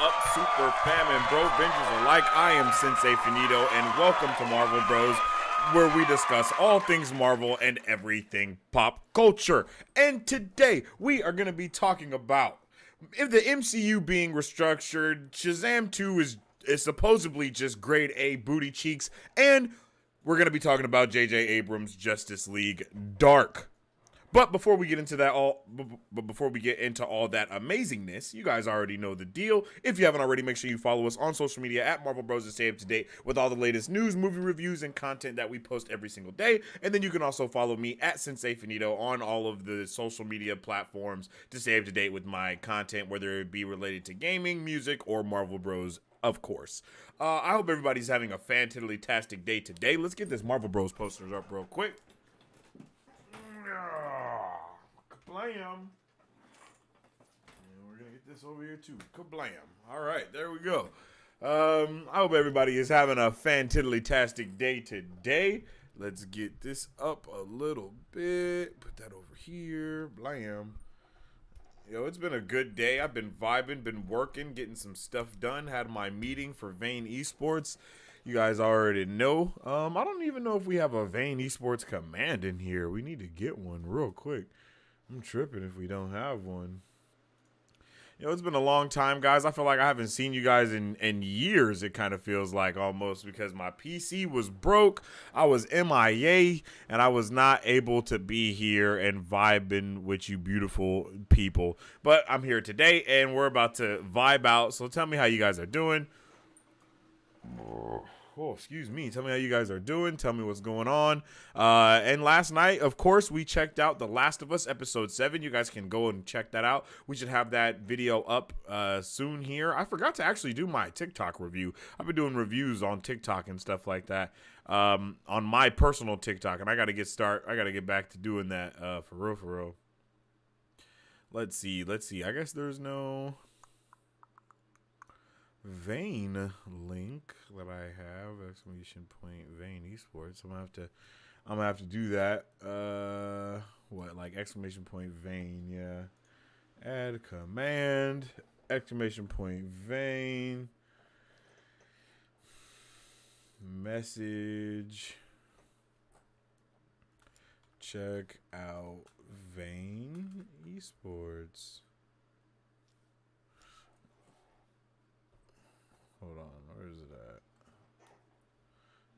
up, Super Fam and Brovengers alike? I am Sensei Finito, and welcome to Marvel Bros, where we discuss all things Marvel and everything pop culture. And today, we are going to be talking about if the MCU being restructured, Shazam 2 is supposedly just grade A booty cheeks, and we're going to be talking about J.J. Abrams' Justice League Dark. But before we get into all that amazingness, you guys already know the deal. If you haven't already, make sure you follow us on social media at Marvel Bros to stay up to date with all the latest news, movie reviews, and content that we post every single day. And then you can also follow me at Sensei Finito on all of the social media platforms to stay up to date with my content, whether it be related to gaming, music, or Marvel Bros, of course. I hope everybody's having a fantastic day today. Let's get this Marvel Bros posters up real quick. Kablam. And we're going to get this over here too. Kablam. All right, there we go. I hope everybody is having a fantastic day today. Let's get this up a little bit. Put that over here. Blam. Yo, it's been a good day. I've been vibing, been working, getting some stuff done. Had my meeting for Vane Esports. You guys already know. I don't even know if we have a Vane Esports command in here. We need to get one real quick. I'm tripping if we don't have one. You know, it's been a long time, guys. I feel like I haven't seen you guys in years, it kind of feels like almost, because my PC was broke. I was MIA, and I was not able to be here and vibing with you beautiful people. But I'm here today, and we're about to vibe out. So tell me how you guys are doing. Oh, excuse me. Tell me how you guys are doing. Tell me what's going on. And last night, of course, we checked out The Last of Us episode 7. You guys can go and check that out. We should have that video up soon here. I forgot to actually do my TikTok review. I've been doing reviews on TikTok and stuff like that on my personal TikTok, and I got to get back to doing that for real. Let's see. I guess there's no Vane link that I have, ! Vane Esports. I'm gonna have to do that. Like !Vane, yeah. Add command, !Vane. Message. Check out Vane Esports. Hold on, where is it at?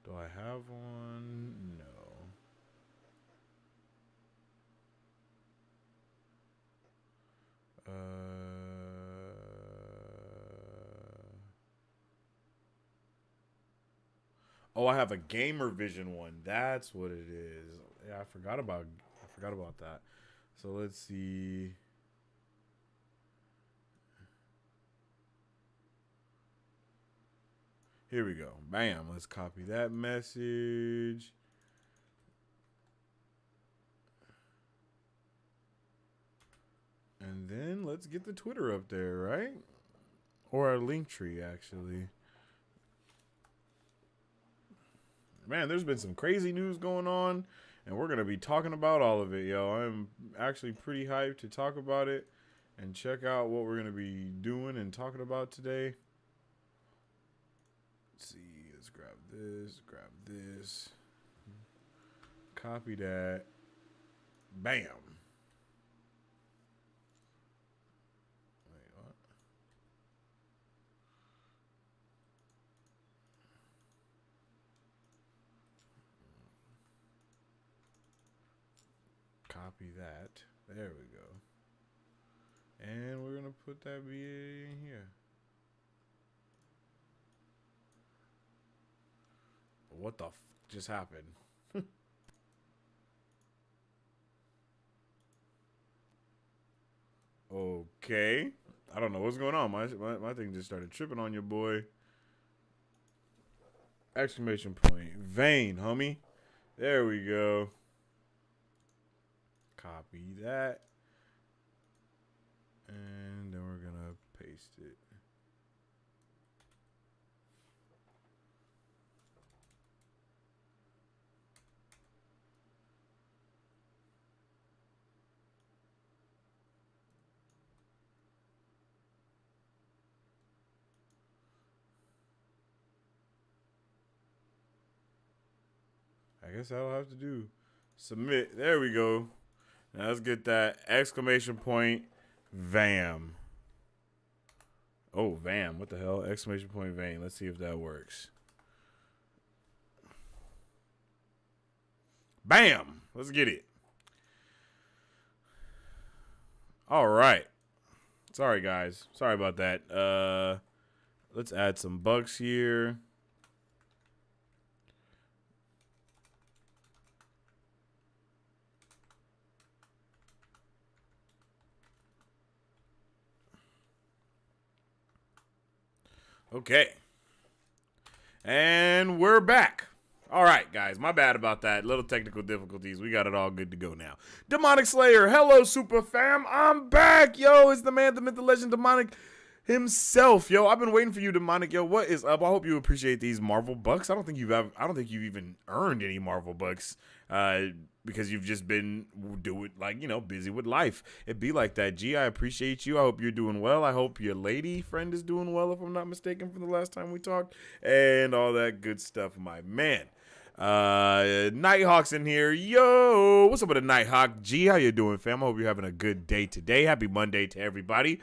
Do I have one? No. Oh, I have a Gamer Vision one. That's what it is. Yeah, I forgot about that. So let's see. Here we go. Bam. Let's copy that message. And then let's get the Twitter up there, right? Or our link tree, actually. Man, there's been some crazy news going on, and we're going to be talking about all of it, yo. I'm actually pretty hyped to talk about it and check out what we're going to be doing and talking about today. Let's see, let's grab this, copy that, bam. Wait, what? Copy that, there we go. And we're gonna put that VA in here. What the just happened? Okay. I don't know what's going on. My thing just started tripping on your boy. !Vane, homie. There we go. Copy that. And then we're going to paste it. I guess I'll have to do submit. There we go. Now let's get that exclamation point VAM. Oh, VAM. What the hell? Exclamation point VAM. Let's see if that works. Bam. Let's get it. All right. Sorry, guys. Sorry about that. Let's add some bugs here. Okay. And we're back. All right, guys. My bad about that. Little technical difficulties. We got it all good to go now. Demonic Slayer. Hello, Super Fam. I'm back. Yo, it's the man, the myth, the legend, Demonic himself. Yo, I've been waiting for you, Demonic. Yo, what is up? I hope you appreciate these Marvel bucks. I don't think you've even earned any Marvel bucks. Because you've just been busy with life. It be like that. G, I appreciate you. I hope you're doing well. I hope your lady friend is doing well, if I'm not mistaken, from the last time we talked, and all that good stuff, my man. Nighthawk's in here. Yo, what's up with the Nighthawk? G, how you doing, fam? I hope you're having a good day today. Happy Monday to everybody.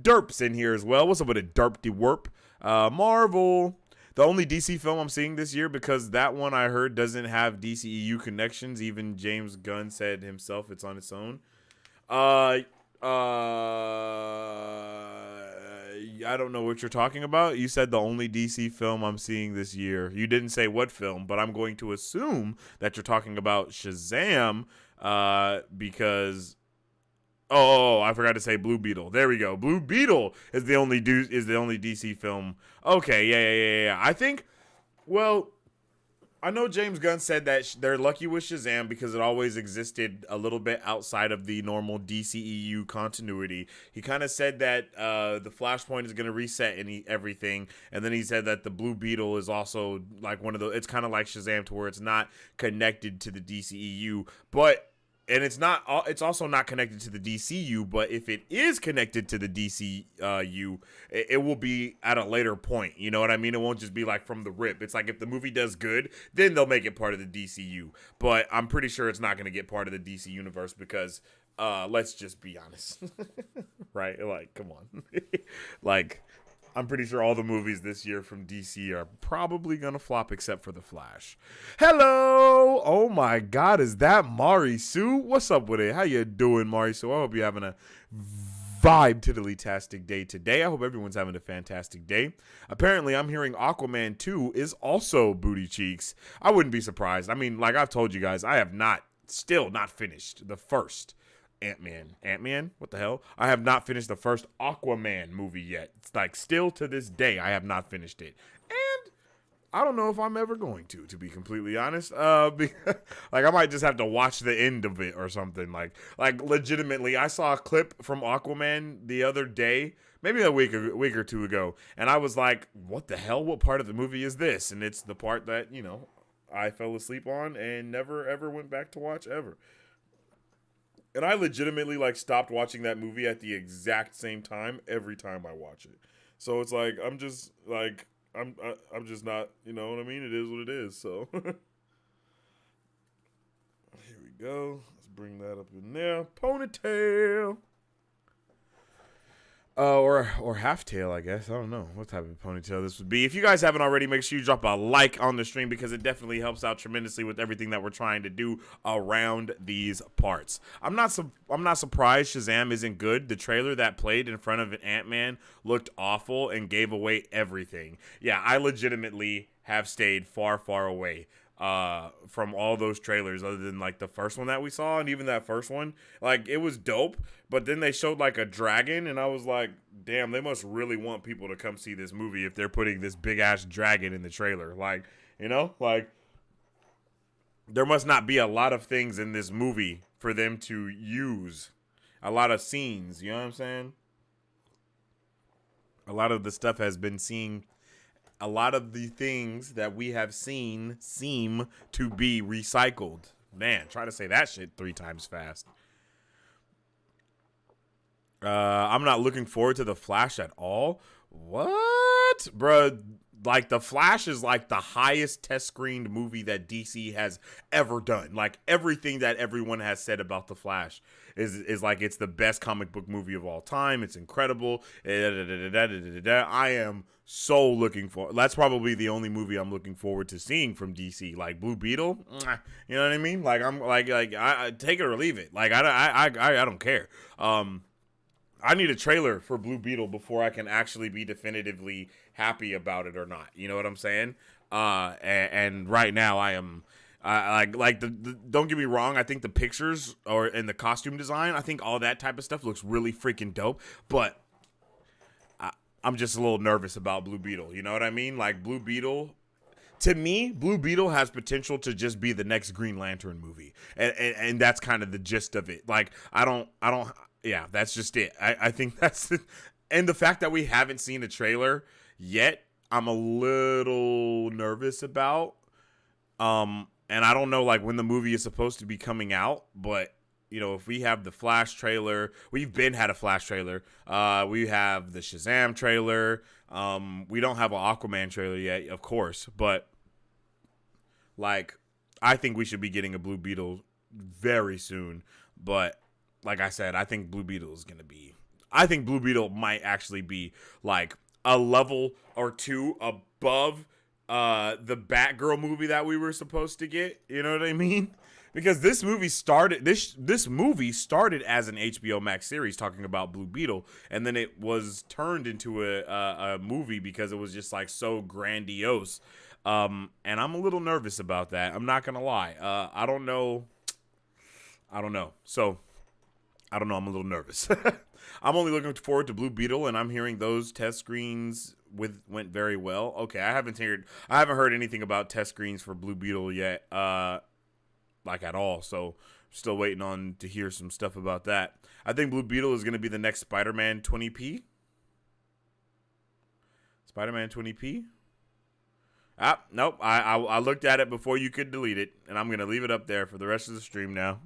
Derp's in here as well. What's up with a Derp de Werp? Marvel. The only DC film I'm seeing this year, because that one I heard doesn't have DCEU connections. Even James Gunn said himself it's on its own. I don't know what you're talking about. You said the only DC film I'm seeing this year. You didn't say what film, but I'm going to assume that you're talking about Shazam, because... Oh, I forgot to say Blue Beetle. There we go. Blue Beetle is the only DC film. Okay, yeah. I think, well, I know James Gunn said that they're lucky with Shazam because it always existed a little bit outside of the normal DCEU continuity. He kind of said that the Flashpoint is going to reset everything, and then he said that the Blue Beetle is also like one of the. It's kind of like Shazam to where it's not connected to the DCEU, but. And it's also not connected to the DCU, but if it is connected to the DCU, it will be at a later point. You know what I mean? It won't just be like from the rip. It's like if the movie does good, then they'll make it part of the DCU. But I'm pretty sure it's not going to get part of the DC universe because, let's just be honest. Right? Like, come on. Like, I'm pretty sure all the movies this year from DC are probably going to flop except for The Flash. Hello! Oh my God, is that Mari Sue? What's up with it? How you doing, Mari Sue? I hope you're having a vibe-tiddly-tastic day today. I hope everyone's having a fantastic day. Apparently, I'm hearing Aquaman 2 is also booty cheeks. I wouldn't be surprised. I mean, like I've told you guys, I have still not finished the first Ant-Man? What the hell? I have not finished the first Aquaman movie yet. It's like still to this day, I have not finished it. And I don't know if I'm ever going to be completely honest. Like I might just have to watch the end of it or something. Like legitimately, I saw a clip from Aquaman the other day, maybe a week or two ago, and I was like, what the hell? What part of the movie is this? And it's the part that, I fell asleep on and never ever went back to watch ever. And I legitimately stopped watching that movie at the exact same time every time I watch it. So it's like I'm just not, you know what I mean? It is what it is. So here we go. Let's bring that up in there. Ponytail. Or half tail, I guess. I don't know what type of ponytail this would be. If you guys haven't already, make sure you drop a like on the stream because it definitely helps out tremendously with everything that we're trying to do around these parts. I'm not surprised Shazam isn't good. The trailer that played in front of Ant-Man looked awful and gave away everything. Yeah, I legitimately have stayed far, far away from all those trailers other than the first one that we saw. And even that first one, it was dope, but then they showed a dragon and I was like, damn, they must really want people to come see this movie if they're putting this big ass dragon in the trailer. There must not be a lot of things in this movie for them to use, a lot of scenes, you know what I'm saying? A lot of the stuff has been seen. A lot of the things that we have seen seem to be recycled. Man, try to say that shit 3 times fast. I'm not looking forward to The Flash at all. What? Bruh, like The Flash is like the highest test screened movie that DC has ever done. Like everything that everyone has said about The Flash is like it's the best comic book movie of all time. It's incredible. I am so looking for. That's probably the only movie I'm looking forward to seeing from DC. Like Blue Beetle, you know what I mean? Like I'm like I take it or leave it. Like I don't care. I need a trailer for Blue Beetle before I can actually be definitively happy about it or not. You know what I'm saying? And right now I am, the don't get me wrong. I think the pictures and the costume design, I think all that type of stuff looks really freaking dope. But I'm just a little nervous about Blue Beetle. You know what I mean? Like Blue Beetle. To me, Blue Beetle has potential to just be the next Green Lantern movie, and that's kind of the gist of it. Like yeah, that's just it. I think that's it. And the fact that we haven't seen a trailer yet, I'm a little nervous about. And I don't know like when the movie is supposed to be coming out, but you know, if we have the Flash trailer, we've had a Flash trailer. We have the Shazam trailer. We don't have an Aquaman trailer yet, of course, but like I think we should be getting a Blue Beetle very soon. But like I said, I think Blue Beetle might actually be like a level or two above the Batgirl movie that we were supposed to get. You know what I mean? Because this movie started as an HBO Max series talking about Blue Beetle, and then it was turned into a movie because it was just like so grandiose. And I'm a little nervous about that. I'm not gonna lie. I don't know. So I don't know. I'm a little nervous. I'm only looking forward to Blue Beetle, and I'm hearing those test screens went very well. Okay, I haven't heard anything about test screens for Blue Beetle yet, like at all. So still waiting on to hear some stuff about that. I think Blue Beetle is going to be the next Spider-Man 20p. Spider-Man 20p. Nope. I looked at it before you could delete it, and I'm going to leave it up there for the rest of the stream now.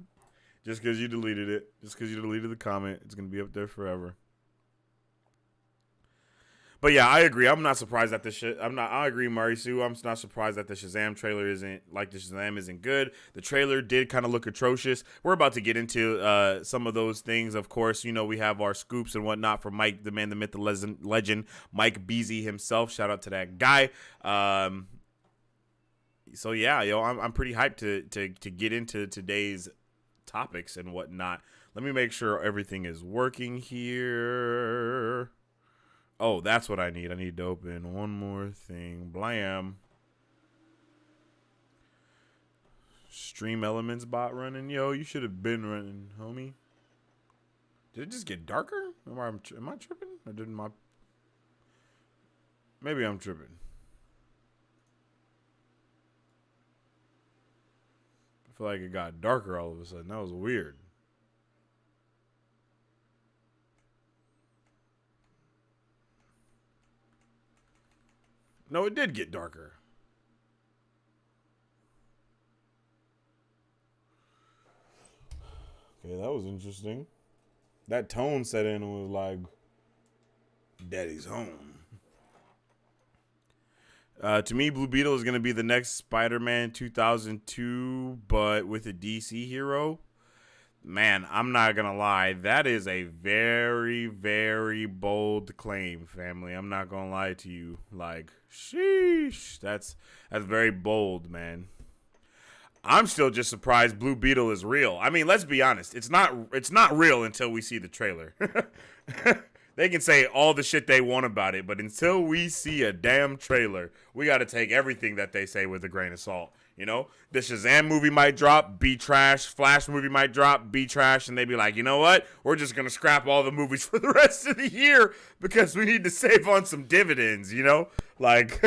Just because you deleted it. Just because you deleted the comment. It's going to be up there forever. But yeah, I agree. I'm not surprised that I agree, Mari Sue. I'm not surprised that the Shazam trailer isn't good. The trailer did kind of look atrocious. We're about to get into some of those things. Of course, you know, we have our scoops and whatnot from Mike, the man, the myth, the legend, Mike Beasy himself. Shout out to that guy. So yeah, I'm pretty hyped to get into today's topics and whatnot. Let me make sure everything is working here. Oh, that's what I need. I need to open one more thing. Blam. Stream Elements bot running. Yo, you should have been running, homie. Did it just get darker? Am I tripping? Or did maybe I'm tripping. I feel like it got darker all of a sudden. That was weird. No, it did get darker. Okay, that was interesting. That tone set in and was like, Daddy's home. To me, Blue Beetle is going to be the next Spider-Man 2002, but with a DC hero. Man, I'm not going to lie. That is a very, very bold claim, family. I'm not going to lie to you. Like, sheesh. That's very bold, man. I'm still just surprised Blue Beetle is real. I mean, let's be honest. It's not real until we see the trailer. They can say all the shit they want about it, but until we see a damn trailer, we got to take everything that they say with a grain of salt. You know, the Shazam movie might drop, be trash. Flash movie might drop, be trash. And they'd be like, you know what? We're just going to scrap all the movies for the rest of the year because we need to save on some dividends, you know? Like,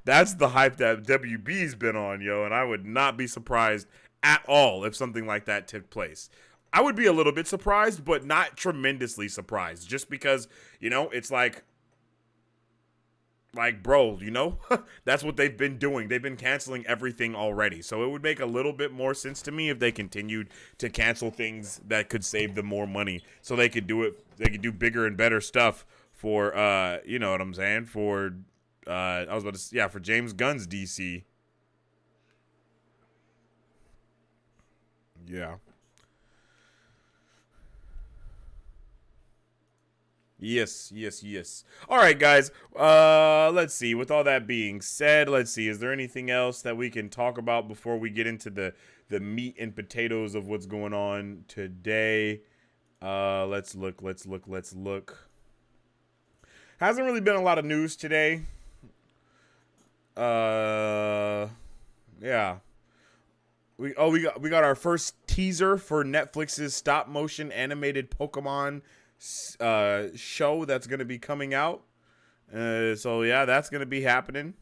that's the hype that WB's been on, yo. And I would not be surprised at all if something like that took place. I would be a little bit surprised, but not tremendously surprised. Just because, you know, it's like, bro, you know, that's what they've been doing. They've been canceling everything already. So it would make a little bit more sense to me if they continued to cancel things that could save them more money. So they could do it. They could do bigger and better stuff for, you know what I'm saying, for I was about to, yeah, for James Gunn's DC. Yeah. Yes, yes, yes. All right, guys. Let's see. With all that being said, let's see. Is there anything else that we can talk about before we get into the meat and potatoes of what's going on today? Let's look. Hasn't really been a lot of news today. Yeah. We got our first teaser for Netflix's stop motion animated Pokemon show that's going to be coming out. So yeah, that's going to be happening.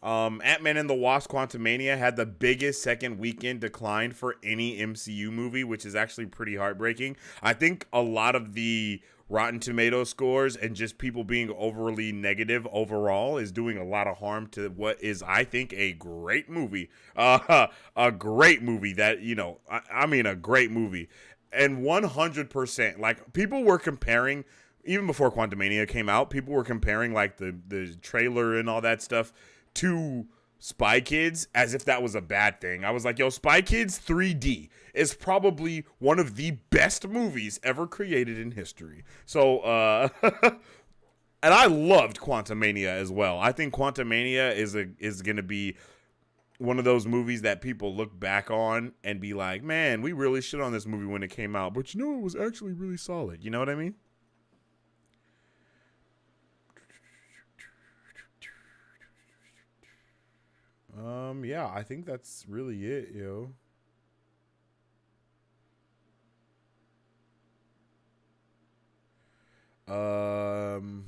Ant-Man and the Wasp: Quantumania had the biggest second weekend decline for any MCU movie, which is actually pretty heartbreaking. I think a lot of the Rotten Tomato scores and just people being overly negative overall is doing a lot of harm to what is, I think, a great movie. A great movie that, you know, I mean, a great movie. And 100%, like, people were comparing, even before Quantumania came out, people were comparing, like, the trailer and all that stuff to Spy Kids as if that was a bad thing. I was like, yo, Spy Kids 3D is probably one of the best movies ever created in history. So, and I loved Quantumania as well. I think Quantumania is going to be one of those movies that people look back on and be like, man, we really shit on this movie when it came out, but you know, it was actually really solid. You know what I mean? Yeah, I think that's really it, yo. And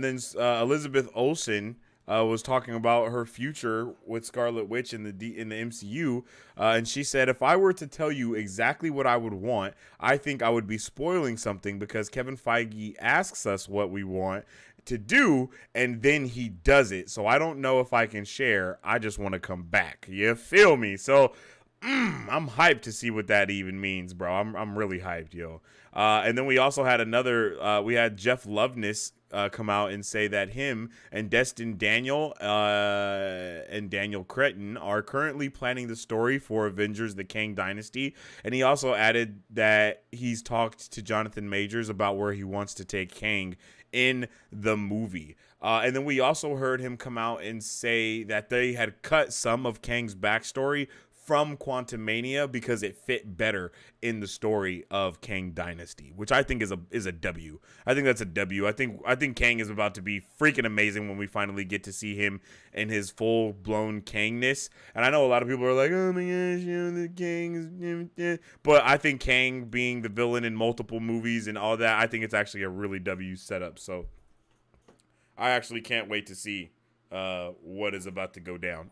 then Elizabeth Olsen was talking about her future with Scarlet Witch in the MCU, and she said, "If I were to tell you exactly what I would want, I think I would be spoiling something because Kevin Feige asks us what we want to do, and then he does it. So I don't know if I can share. I just want to come back. You feel me? So." I'm hyped to see what that even means, bro. I'm really hyped, yo. And then we also had we had Jeff Loveness come out and say that him and Destin Daniel and Daniel Cretton are currently planning the story for Avengers: The Kang Dynasty. And he also added that he's talked to Jonathan Majors about where he wants to take Kang in the movie. And then we also heard him come out and say that they had cut some of Kang's backstory from Quantumania because it fit better in the story of Kang Dynasty, which I think is a W. I think that's a W. I think Kang is about to be freaking amazing when we finally get to see him in his full blown Kangness. And I know a lot of people are like, oh my gosh, you know, the Kang is, but I think Kang being the villain in multiple movies and all that, I think it's actually a really W setup. So I actually can't wait to see what is about to go down.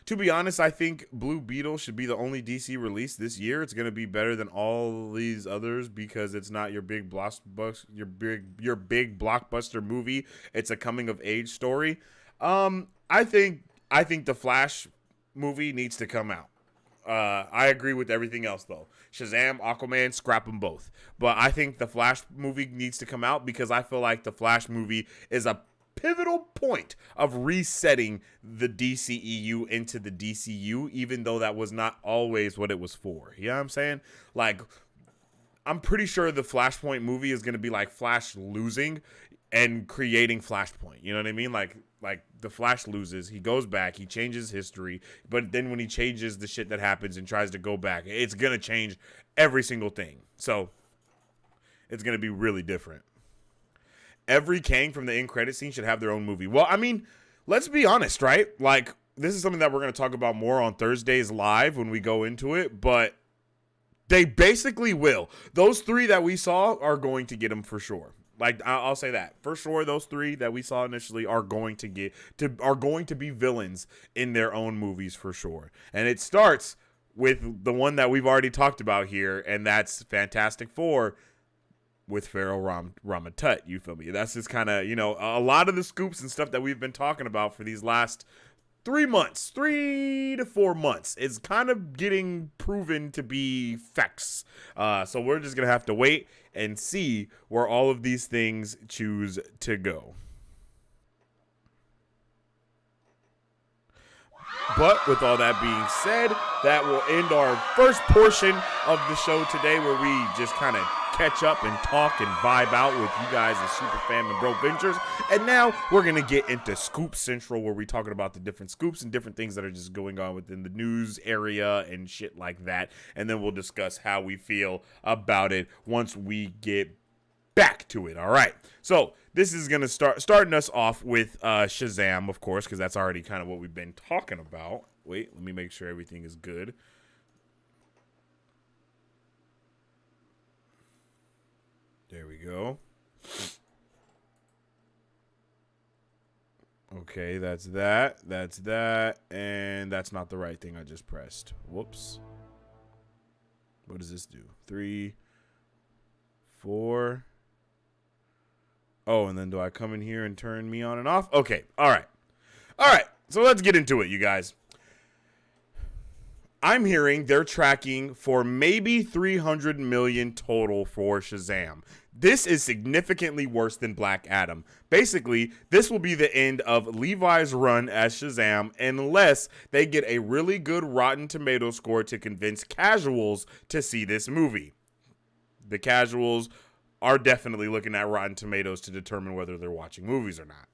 To be honest, I think Blue Beetle should be the only DC release this year. It's going to be better than all these others because it's not your big blockbuster movie. It's a coming of age story. I think the Flash movie needs to come out. I agree with everything else though. Shazam, Aquaman, scrap them both. But I think the Flash movie needs to come out because I feel like the Flash movie is a pivotal point of resetting the DCEU into the DCU, even though that was not always what it was for. You know what I'm saying? Like, I'm pretty sure the Flashpoint movie is going to be like Flash losing and creating Flashpoint. You know what I mean? Like the Flash loses, he goes back, he changes history, but then when he changes the shit that happens and tries to go back, it's going to change every single thing. So it's going to be really different. Every Kang from the end credit scene should have their own movie. Well, I mean, let's be honest, right? Like, this is something that we're going to talk about more on Thursdays live when we go into it, but they basically will. Those three that we saw are going to get them for sure. Like, I'll say that. For sure, those three that we saw initially are going to be villains in their own movies for sure. And it starts with the one that we've already talked about here, and that's Fantastic Four with Pharaoh Ramatut, you feel me? That's just kind of, you know, a lot of the scoops and stuff that we've been talking about for these last 3 months, 3 to 4 months. It's kind of getting proven to be facts. So we're just going to have to wait and see where all of these things choose to go. But with all that being said, that will end our first portion of the show today, where we just kind of catch up and talk and vibe out with you guys as Super Fam and Brovengers. And now we're going to get into Scoop Central, where we're talking about the different scoops and different things that are just going on within the news area and shit like that. And then we'll discuss how we feel about it once we get back to it. All right. So this is going to starting us off with Shazam, of course, because that's already kind of what we've been talking about. Wait, let me make sure everything is good. There we go. Okay, that's that, and that's not the right thing I just pressed. Whoops. What does this do? 3, 4. Oh, and then do I come in here and turn me on and off? Okay, all right. All right, so let's get into it, you guys. I'm hearing they're tracking for maybe 300 million total for Shazam. This is significantly worse than Black Adam. Basically, this will be the end of Levi's run as Shazam unless they get a really good Rotten Tomato score to convince casuals to see this movie. The casuals are definitely looking at Rotten Tomatoes to determine whether they're watching movies or not.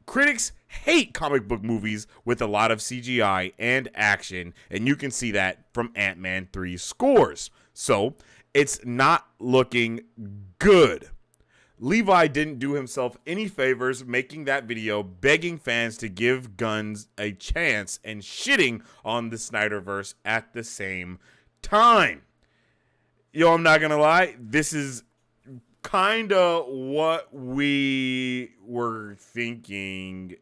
Critics hate comic book movies with a lot of CGI and action, and you can see that from Ant-Man 3's scores. So, it's not looking good. Levi didn't do himself any favors making that video begging fans to give Guns a chance and shitting on the Snyderverse at the same time. Yo, I'm not gonna lie, this is kind of what we were thinking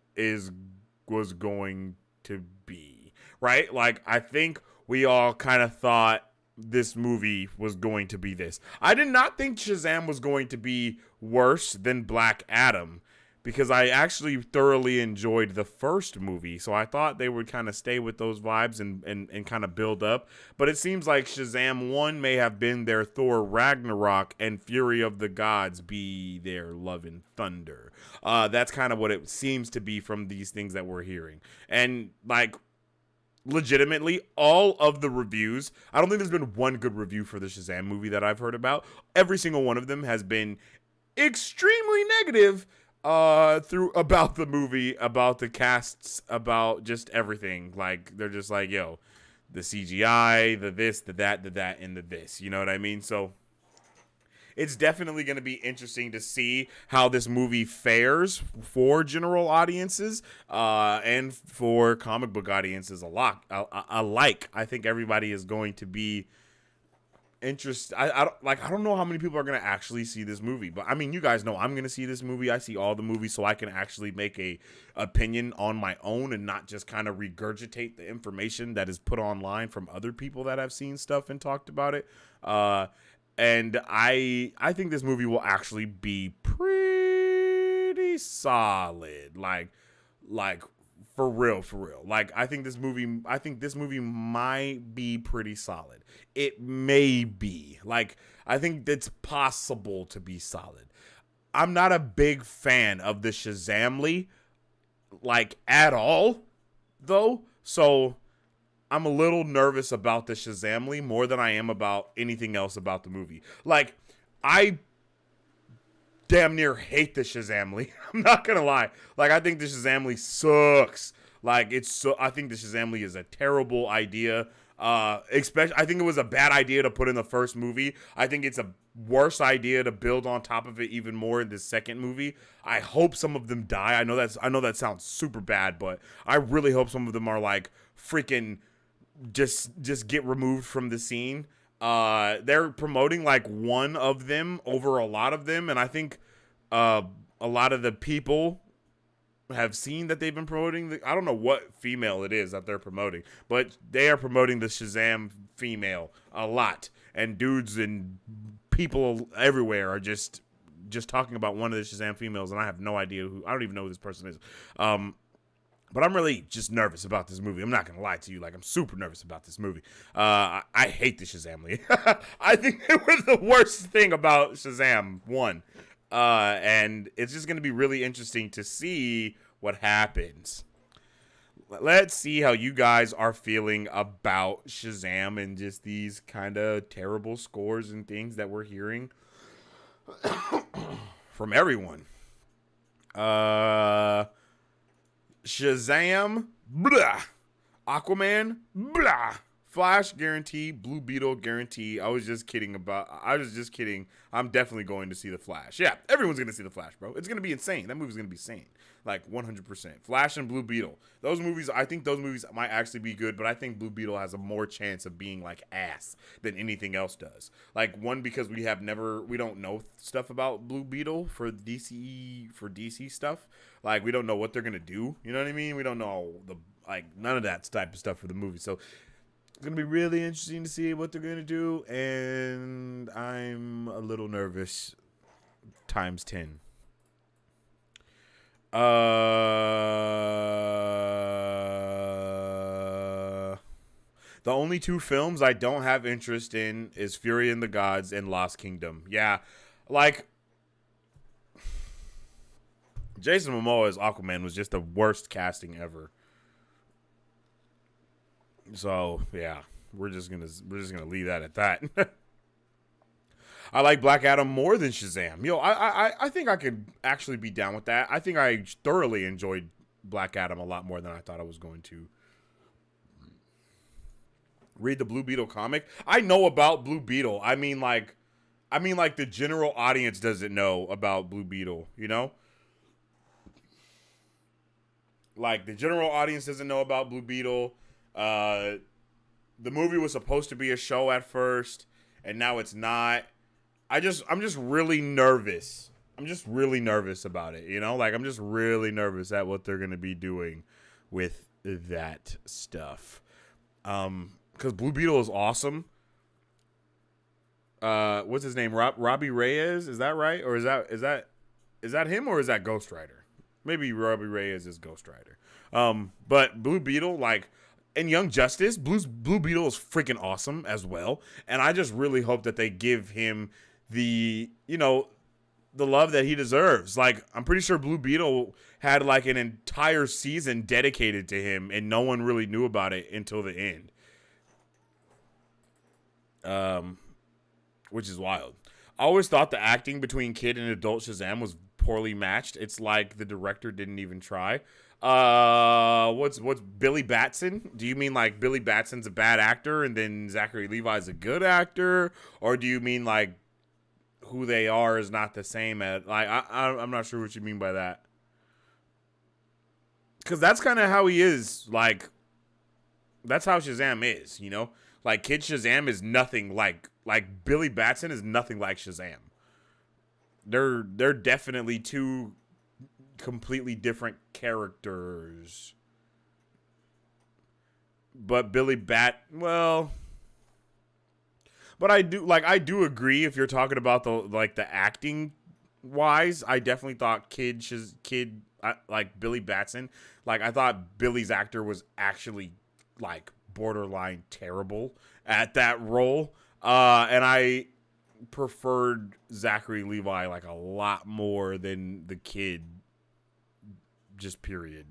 was going to be, right? Like, I think we all kind of thought this movie was going to be this. I did not think Shazam was going to be worse than Black Adam, because I actually thoroughly enjoyed the first movie, so I thought they would kind of stay with those vibes and kind of build up. But it seems like Shazam 1 may have been their Thor Ragnarok and Fury of the Gods be their Love and Thunder. That's kind of what it seems to be from these things that we're hearing. And, like, legitimately, all of the reviews, I don't think there's been one good review for the Shazam movie that I've heard about. Every single one of them has been extremely negative about the movie, about the casts, about just everything. Like, they're just like, yo, the CGI, the this, the that, and the this. You know what I mean? So it's definitely going to be interesting to see how this movie fares for general audiences and for comic book audiences alike. I think everybody is going to be interested. I don't know how many people are going to actually see this movie, but I mean, you guys know I'm going to see this movie. I see all the movies, so I can actually make a opinion on my own and not just kind of regurgitate the information that is put online from other people that have seen stuff and talked about it. And I think this movie will actually be pretty solid. Like for real. Like, I think this movie might be pretty solid. It may be. Like, I think it's possible to be solid. I'm not a big fan of the Shazamly, like, at all, though. So I'm a little nervous about the Shazamly more than I am about anything else about the movie. Like, I damn near hate the Shazamly. I'm not gonna lie. Like, I think the Shazamly sucks. Like, I think the Shazamly is a terrible idea. Especially, I think it was a bad idea to put in the first movie. I think it's a worse idea to build on top of it even more in the second movie. I hope some of them die. I know that sounds super bad, but I really hope some of them are like freaking just get removed from the scene. They're promoting like one of them over a lot of them, and I think a lot of the people have seen that they've been promoting I don't know what female it is that they're promoting, but they are promoting the Shazam female a lot, and dudes and people everywhere are just talking about one of the Shazam females, and I have no idea I don't even know who this person is. But I'm really just nervous about this movie. I'm not going to lie to you. Like, I'm super nervous about this movie. I hate the Shazam League. I think it was the worst thing about Shazam 1. And it's just going to be really interesting to see what happens. Let's see how you guys are feeling about Shazam and just these kind of terrible scores and things that we're hearing from everyone. Shazam, blah. Aquaman, blah. Flash, guarantee. Blue Beetle, guarantee. I was just kidding. I'm definitely going to see the Flash. Yeah, everyone's going to see the Flash, bro. It's going to be insane. That movie's going to be insane. Like, 100%. Flash and Blue Beetle. I think those movies might actually be good, but I think Blue Beetle has a more chance of being, like, ass than anything else does. Like, one, because we don't know stuff about Blue Beetle for DC stuff. Like, we don't know what they're going to do. You know what I mean? We don't know, none of that type of stuff for the movie. So, it's going to be really interesting to see what they're going to do, and I'm a little nervous times 10. The only two films I don't have interest in is Fury and the Gods and Lost Kingdom. Yeah, like, Jason Momoa as Aquaman was just the worst casting ever. So yeah, we're just gonna leave that at that. I like Black Adam more than Shazam. I think I could actually be down with that. I think I thoroughly enjoyed Black Adam a lot more than I thought I was going to. Read the Blue Beetle comic. I know about Blue Beetle. I mean like the general audience doesn't know about Blue Beetle, you know? Like, the general audience doesn't know about Blue Beetle. The movie was supposed to be a show at first, and now it's not. I'm just really nervous. I'm just really nervous about it, you know? Like, I'm just really nervous at what they're going to be doing with that stuff. Because Blue Beetle is awesome. What's his name? Robbie Reyes? Is that right? Or is that him, or is that Ghost Rider? Maybe Robbie Reyes is Ghost Rider. But Blue Beetle, like, and Young Justice, Blue Beetle is freaking awesome as well. And I just really hope that they give him the love that he deserves. Like, I'm pretty sure Blue Beetle had like an entire season dedicated to him, and no one really knew about it until the end. Which is wild. I always thought the acting between kid and adult Shazam was poorly matched. It's like the director didn't even try. What's Billy Batson? Do you mean like Billy Batson's a bad actor and then Zachary Levi's a good actor, or do you mean like who they are is not the same at, like, I'm not sure what you mean by that, because that's kind of how he is. Like, that's how Shazam is, you know? Like, kid Shazam is nothing like Billy Batson is nothing like Shazam. They're definitely two completely different characters. But but I do agree, if you're talking about the acting wise, I definitely thought like Billy Batson, like, I thought Billy's actor was actually like borderline terrible at that role. And I preferred Zachary Levi like a lot more than the kid, just period.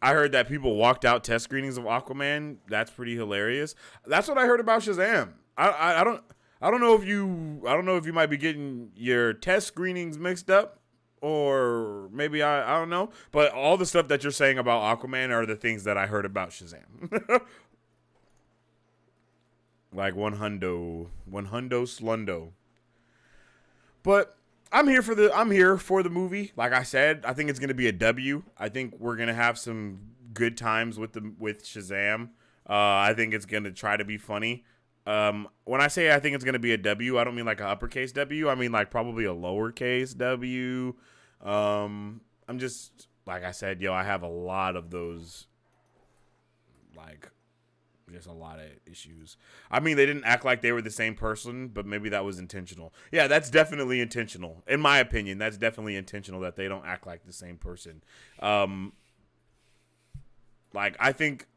I heard that people walked out test screenings of Aquaman. That's pretty hilarious. That's what I heard about Shazam. I don't know if you might be getting your test screenings mixed up, or maybe I don't know. But all the stuff that you're saying about Aquaman are the things that I heard about Shazam. Like one hundo slundo. But I'm here for the movie. Like I said, I think it's going to be a W. I think we're going to have some good times with Shazam. I think it's going to try to be funny. When I say I think it's going to be a W, I don't mean like an uppercase W. I mean like probably a lowercase W. I'm just, like I said, I have a lot of those like just a lot of issues. I mean, they didn't act like they were the same person, but maybe that was intentional. Yeah, that's definitely intentional. In my opinion, that's definitely intentional that they don't act like the same person. Like I think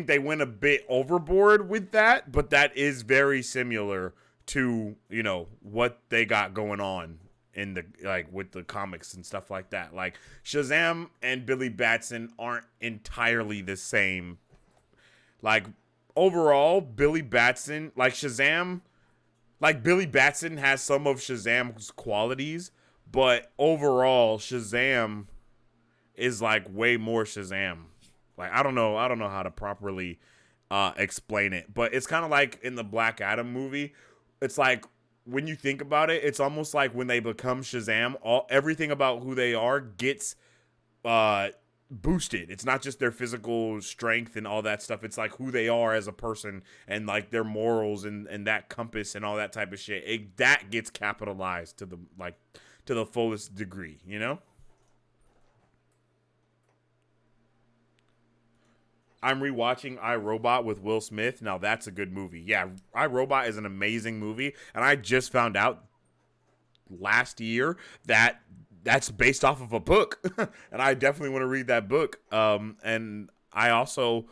they went a bit overboard with that, but that is very similar to, you know, what they got going on in the, like, with the comics and stuff like that. Like Shazam and Billy Batson aren't entirely the same. Like overall, Billy Batson, like Shazam, like Billy Batson has some of Shazam's qualities, but overall Shazam is like way more Shazam. Like I don't know how to properly explain it, but it's kind of like in the Black Adam movie. It's like when you think about it, it's almost like when they become Shazam, everything about who they are gets boosted. It's not just their physical strength and all that stuff. It's like who they are as a person and like their morals and that compass and all that type of shit. That gets capitalized to the fullest degree, you know? I'm rewatching iRobot with Will Smith. Now that's a good movie. Yeah, iRobot is an amazing movie, and I just found out last year that that's based off of a book, and I definitely want to read that book. And I also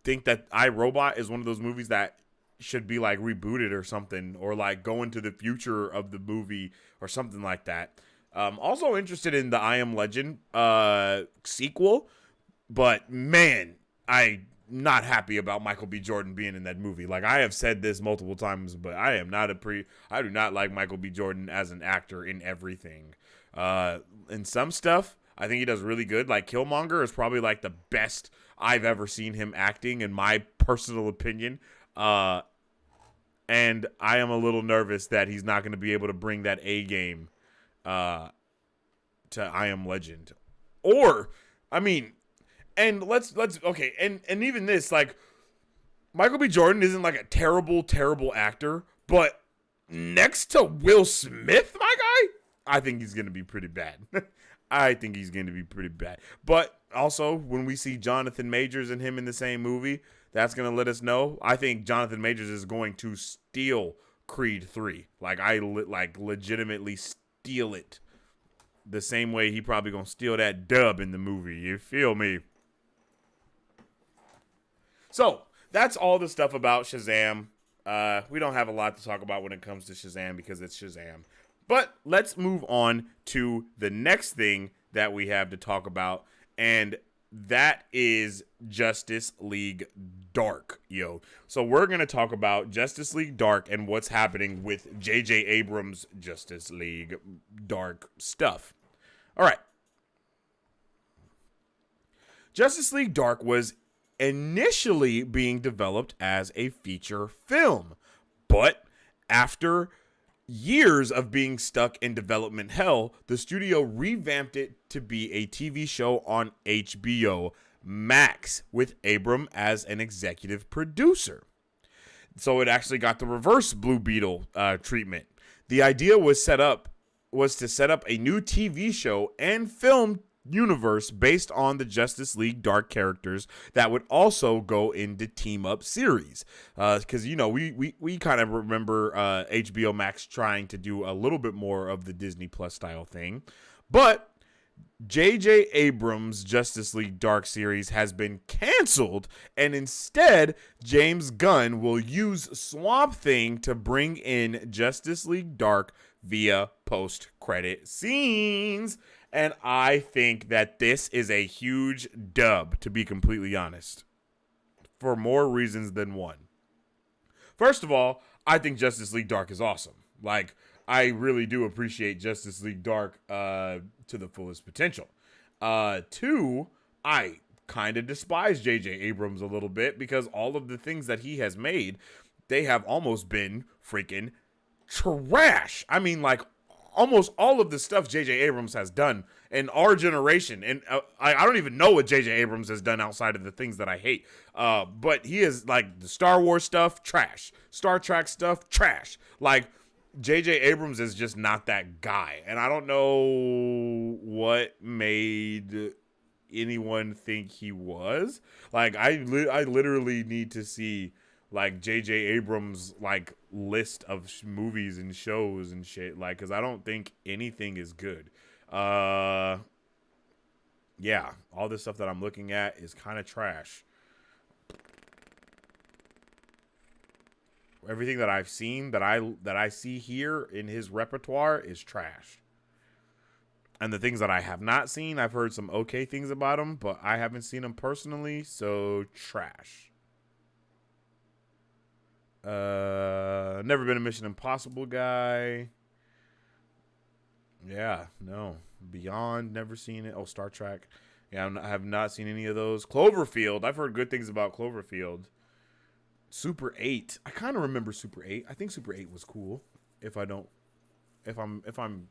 think that iRobot is one of those movies that should be like rebooted or something, or like go into the future of the movie or something like that. Also interested in the I Am Legend sequel, but man, I'm not happy about Michael B. Jordan being in that movie. Like I have said this multiple times, but I do not like Michael B. Jordan as an actor in everything. In some stuff, I think he does really good. Like Killmonger is probably like the best I've ever seen him acting, in my personal opinion. And I am a little nervous that he's not going to be able to bring that A game to I Am Legend. Or, I mean, and let's okay, and even this, like, Michael B. Jordan isn't like a terrible actor, but next to Will Smith, my guy, I think he's gonna be pretty bad. I think he's gonna be pretty bad. But also, when we see Jonathan Majors and him in the same movie, that's gonna let us know. I think Jonathan Majors is going to steal Creed 3. Like legitimately steal it. The same way he probably gonna steal that dub in the movie. You feel me? So, that's all the stuff about Shazam. We don't have a lot to talk about when it comes to Shazam because it's Shazam. But let's move on to the next thing that we have to talk about, and that is Justice League Dark, yo. So we're going to talk about Justice League Dark and what's happening with J.J. Abrams' Justice League Dark stuff. All right. Justice League Dark was initially being developed as a feature film, but after years of being stuck in development hell, the studio revamped it to be a TV show on HBO Max with Abram as an executive producer. So it actually got the reverse Blue Beetle treatment. The idea was to set up a new TV show and film universe based on the Justice League Dark characters that would also go into team up series, because you know we kind of remember HBO Max trying to do a little bit more of the Disney Plus style thing, but J.J. Abrams' Justice League Dark series has been canceled, and instead James Gunn will use Swamp Thing to bring in Justice League Dark via post-credit scenes. And I think that this is a huge dub, to be completely honest, for more reasons than one. First of all, I think Justice League Dark is awesome. Like, I really do appreciate Justice League Dark to the fullest potential. Two, I kind of despise J.J. Abrams a little bit because all of the things that he has made, they have almost been freaking trash. I mean, like, almost all of the stuff J.J. Abrams has done in our generation, and I don't even know what J.J. Abrams has done outside of the things that I hate, but he is, like, the Star Wars stuff, trash. Star Trek stuff, trash. Like, J.J. Abrams is just not that guy, and I don't know what made anyone think he was. Like, I literally need to see like J.J. Abrams like list of movies and shows and shit. Like, because I don't think anything is good. Yeah, all this stuff that I'm looking at is kind of trash. Everything that I've seen that I see here in his repertoire is trash. And the things that I have not seen, I've heard some okay things about him, but I haven't seen him personally, so trash. Never been a Mission Impossible guy. Yeah, no. Beyond, never seen it. Oh, Star Trek. Yeah, I have not seen any of those. Cloverfield. I've heard good things about Cloverfield. Super 8. I kind of remember Super 8. I think Super 8 was cool. If I'm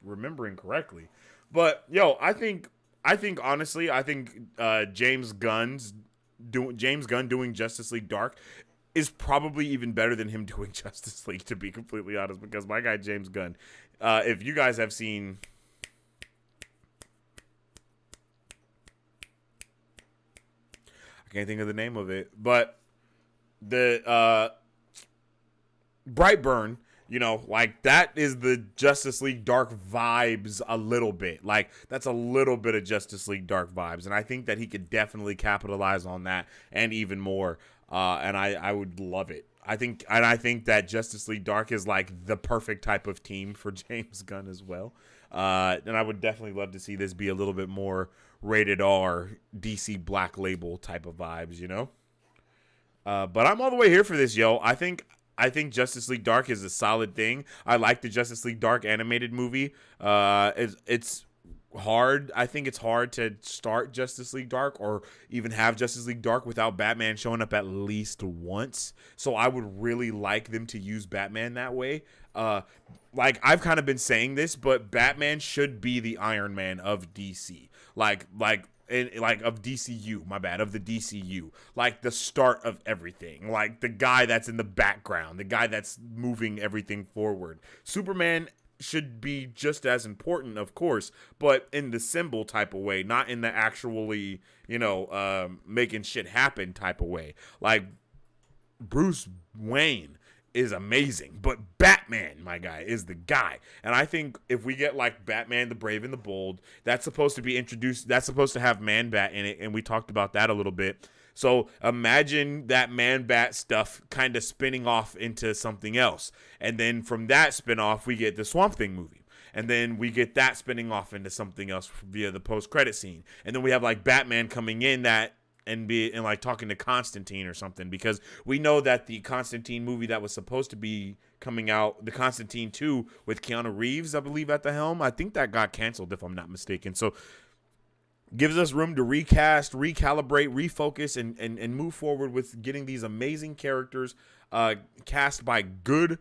remembering correctly. But yo, I think honestly, James Gunn doing Justice League Dark is probably even better than him doing Justice League, to be completely honest, because my guy James Gunn, if you guys have seen, I can't think of the name of it, but the Brightburn, you know, like that is the Justice League Dark vibes a little bit. Like that's a little bit of Justice League Dark vibes, and I think that he could definitely capitalize on that and even more. And I would love it. I think that Justice League Dark is like the perfect type of team for James Gunn as well. And I would definitely love to see this be a little bit more rated R DC Black Label type of vibes, you know. But I'm all the way here for this, yo. I think Justice League Dark is a solid thing. I like the Justice League Dark animated movie. It's hard. I think it's hard to start Justice League Dark or even have Justice League Dark without Batman showing up at least once. So I would really like them to use Batman that way. Like I've kind of been saying this, but Batman should be the Iron Man of DC. Like of DCU, my bad, of the DCU, like the start of everything, like the guy that's in the background, the guy that's moving everything forward. Superman should be just as important, of course, but in the symbol type of way, not in the actually, you know, making shit happen type of way. Like Bruce Wayne is amazing, but Batman, my guy, is the guy. And I think if we get like Batman the Brave and the Bold, that's supposed to be introduced, that's supposed to have Man-Bat in it, and we talked about that a little bit. So imagine that Man-Bat stuff kind of spinning off into something else. And then from that spin-off, we get the Swamp Thing movie. And then we get that spinning off into something else via the post-credit scene. And then we have like Batman coming in that and like talking to Constantine or something, because we know that the Constantine movie that was supposed to be coming out, the Constantine 2 with Keanu Reeves, I believe, at the helm, I think that got canceled if I'm not mistaken. So gives us room to recast, recalibrate, refocus, and move forward with getting these amazing characters cast by good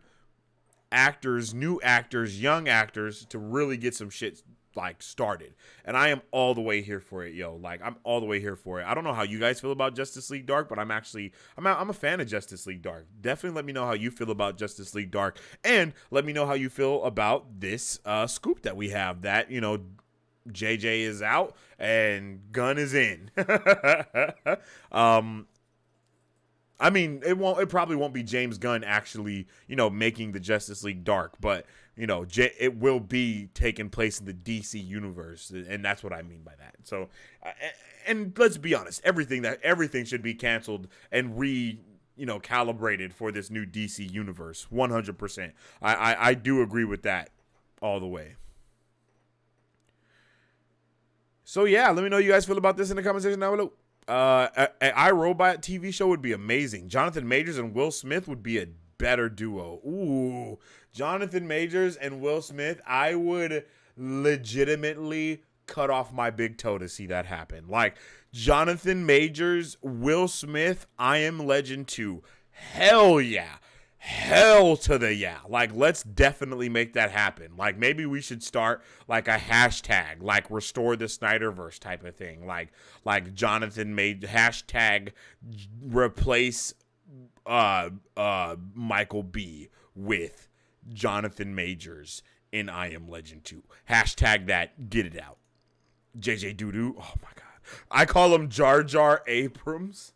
actors, new actors, young actors to really get some shit like started. And I am all the way here for it, yo. Like I'm all the way here for it. I don't know how you guys feel about Justice League Dark, but I'm a fan of Justice League Dark. Definitely let me know how you feel about Justice League Dark, and let me know how you feel about this scoop that we have, that, you know, JJ is out and Gunn is in. I mean, it probably won't be James Gunn actually, you know, making the Justice League Dark, but, you know, it will be taking place in the DC universe, and that's what I mean by that. So, and let's be honest, everything should be canceled and calibrated for this new DC universe, 100%. I do agree with that all the way. So yeah, let me know how you guys feel about this in the comment section down below. An iRobot TV show would be amazing. Jonathan Majors and Will Smith would be a better duo. Ooh, Jonathan Majors and Will Smith, I would legitimately cut off my big toe to see that happen. Like Jonathan Majors, Will Smith, I Am Legend 2. Hell yeah. Hell to the yeah. Like, let's definitely make that happen. Like, maybe we should start like a hashtag, like restore the Snyderverse type of thing. Like Jonathan made hashtag replace Michael B with Jonathan Majors in I Am Legend 2. Hashtag that, get it out. JJ Doodoo. Oh my God. I call him Jar Jar Abrams.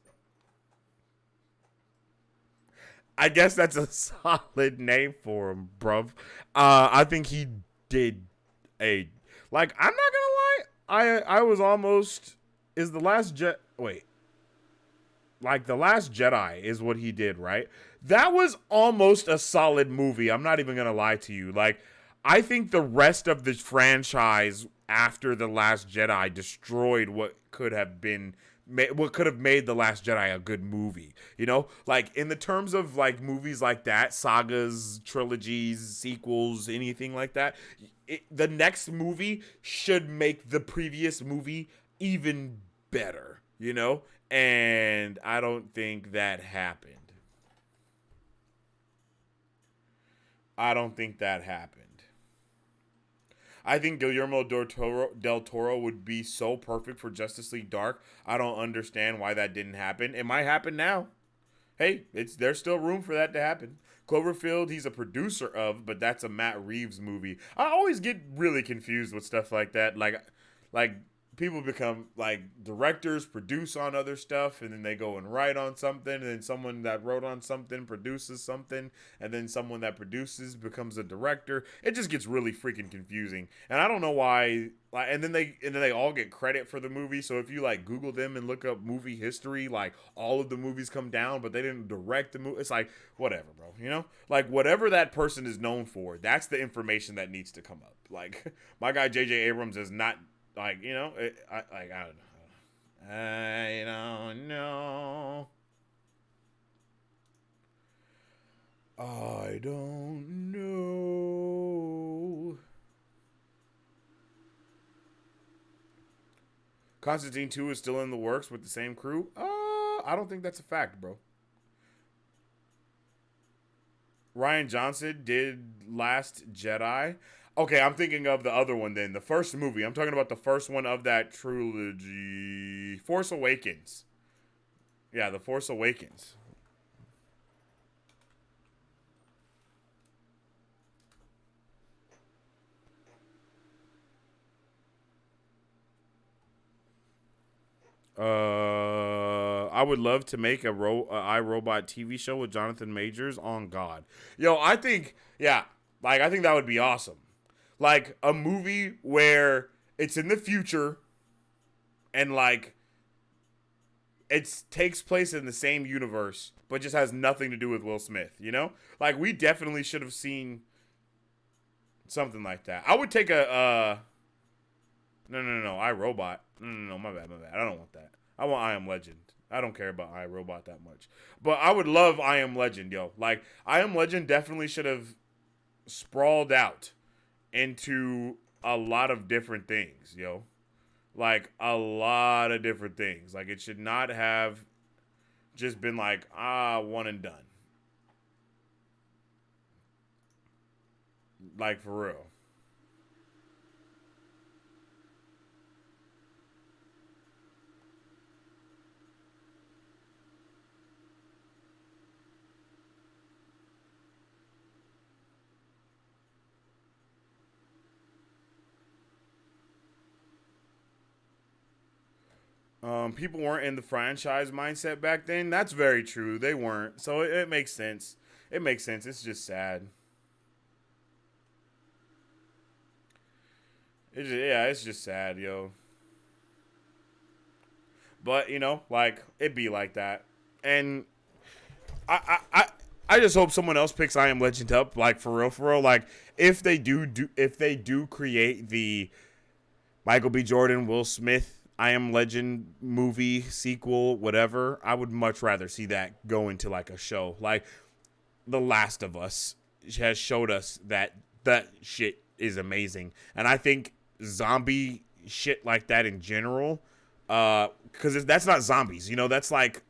I guess that's a solid name for him, bruv. I think he did a like. I'm not gonna lie. I was almost is the last jet. Wait, like the Last Jedi is what he did, right? That was almost a solid movie. I'm not even gonna lie to you. Like, I think the rest of this franchise after the Last Jedi destroyed what could have been what could have made The Last Jedi a good movie. You know, like in the terms of like movies like that, sagas, trilogies, sequels, anything like that, the next movie should make the previous movie even better, you know? And I don't think that happened. I don't think that happened. I think Guillermo del Toro would be so perfect for Justice League Dark. I don't understand why that didn't happen. It might happen now. Hey, there's still room for that to happen. Cloverfield, he's a producer of, but that's a Matt Reeves movie. I always get really confused with stuff like that. Like people become like directors, produce on other stuff, and then they go and write on something, and then someone that wrote on something produces something, and then someone that produces becomes a director. It just gets really freaking confusing, and I don't know why. Like, and then they all get credit for the movie. So if you like Google them and look up movie history, like all of the movies come down, but they didn't direct the movie. It's like whatever, bro. You know, like whatever that person is known for, that's the information that needs to come up. Like my guy J.J. Abrams is not. Like, you know, I don't know. I don't know. I don't know. Constantine 2 is still in the works with the same crew? I don't think that's a fact, bro. Ryan Johnson did Last Jedi. Okay, I'm thinking of the other one then. The first movie. I'm talking about the first one of that trilogy. Force Awakens. Yeah, The Force Awakens. I would love to make a iRobot TV show with Jonathan Majors on God. Yo, I think, yeah, like I think that would be awesome. Like a movie where it's in the future and like it takes place in the same universe but just has nothing to do with Will Smith, you know? Like we definitely should have seen something like that. I would take a no, iRobot. No, my bad. I don't want that. I want I Am Legend. I don't care about iRobot that much. But I would love I Am Legend, yo. Like I Am Legend definitely should have sprawled out into a lot of different things, yo. Like a lot of different things. Like it should not have just been like, one and done. Like for real. People weren't in the franchise mindset back then. That's very true. They weren't. So it makes sense. It makes sense. It's just sad. It's just sad, yo. But you know, like it be like that, and I just hope someone else picks I Am Legend up, like for real, for real. Like if they do create the Michael B. Jordan, Will Smith I Am Legend movie sequel, whatever, I would much rather see that go into like a show. Like The Last of Us has showed us that that shit is amazing, and I think zombie shit like that in general, because that's not zombies, you know, that's like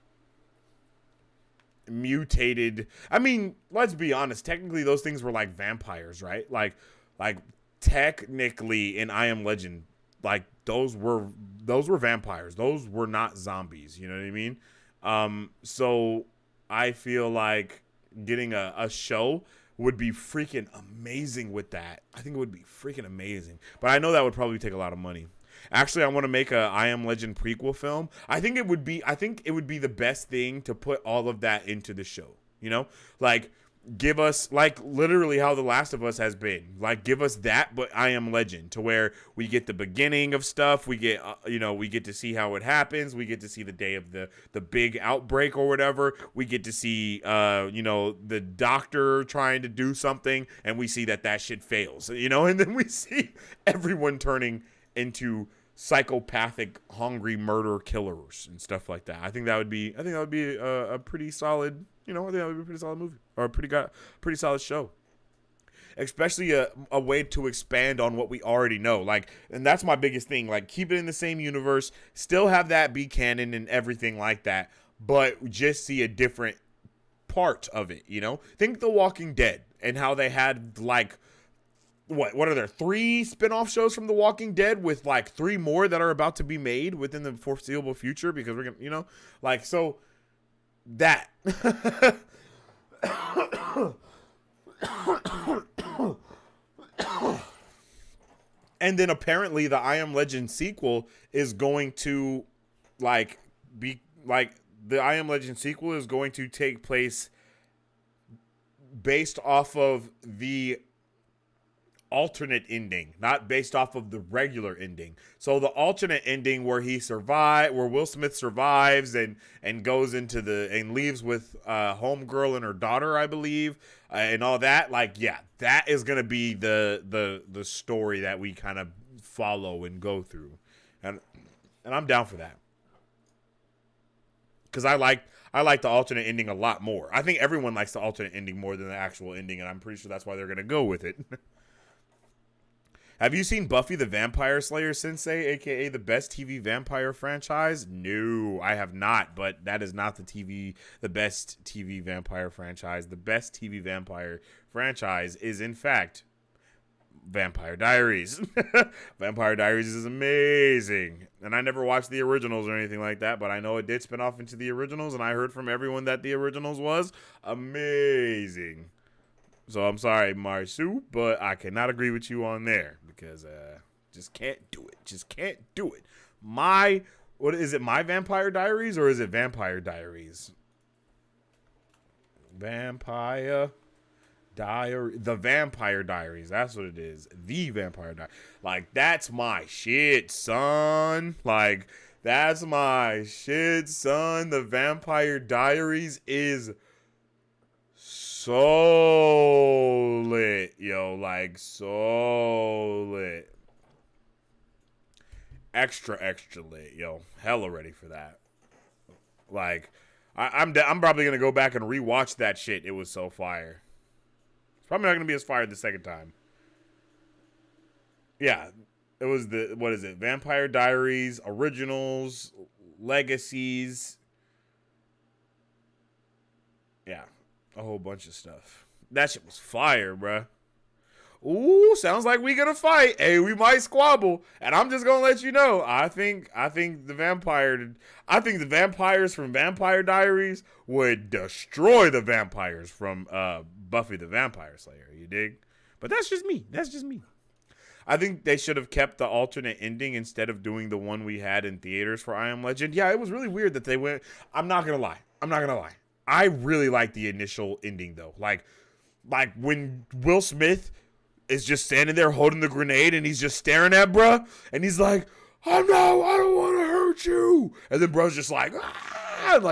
mutated. I mean, let's be honest. Technically, those things were like vampires, right? Like technically in I Am Legend, like those were vampires. Those were not zombies. You know what I mean? So I feel like getting a show would be freaking amazing with that. I think it would be freaking amazing. But I know that would probably take a lot of money. Actually, I want to make a I Am Legend prequel film. I think it would be the best thing to put all of that into the show. You know, like give us like literally how The Last of Us has been. Like give us that, but I Am Legend, to where we get the beginning of stuff. We get we get to see how it happens. We get to see the day of the big outbreak or whatever. We get to see the doctor trying to do something, and we see that shit fails. And then we see everyone turning into psychopathic, hungry murder killers and stuff like that. I think that would be a pretty solid. I think that would be a pretty solid movie, or a pretty solid show. Especially a way to expand on what we already know. And that's my biggest thing. Keep it in the same universe, still have that be canon and everything like that, but just see a different part of it. Think The Walking Dead and how they had what are there 3 spin-off shows from The Walking Dead with 3 more that are about to be made within the foreseeable future, because we're gonna so that and then apparently the I Am Legend sequel is going to the I Am Legend sequel is going to take place based off of the alternate ending, not based off of the regular ending. So the alternate ending where Will Smith survives and goes into and leaves with homegirl and her daughter, I believe, and all that. That is gonna be the story that we kind of follow and go through, and I'm down for that, because I like the alternate ending a lot more. I think everyone likes the alternate ending more than the actual ending, and I'm pretty sure that's why they're gonna go with it. Have you seen Buffy the Vampire Slayer Sensei, aka the best TV vampire franchise? No, I have not, but that is not the best TV vampire franchise. The best TV vampire franchise is, in fact, Vampire Diaries. Vampire Diaries is amazing. And I never watched the originals or anything like that, but I know it did spin off into the originals, and I heard from everyone that the originals was amazing. So I'm sorry, Marsu, but I cannot agree with you on there, because just can't do it. Just can't do it. What is it, My Vampire Diaries, or is it Vampire Diaries? The Vampire Diaries. That's what it is. The Vampire Diaries. That's my shit, son. That's my shit, son. The Vampire Diaries is so lit, yo, so lit. Extra lit, yo. Hella ready for that. I'm probably gonna go back and rewatch that shit. It was so fire. It's probably not gonna be as fire the second time. Yeah, it was what is it? Vampire Diaries, Originals, Legacies. Yeah. A whole bunch of stuff. That shit was fire, bruh. Ooh, sounds like we gonna fight. Hey, we might squabble, and I'm just gonna let you know. I think the vampires from Vampire Diaries would destroy the vampires from Buffy the Vampire Slayer. You dig? But that's just me. I think they should have kept the alternate ending instead of doing the one we had in theaters for I Am Legend. Yeah, it was really weird that they went. I'm not gonna lie. I really like the initial ending though. Like when Will Smith is just standing there holding the grenade and he's just staring at bruh, and he's like, I don't want to hurt you. And then bruh's just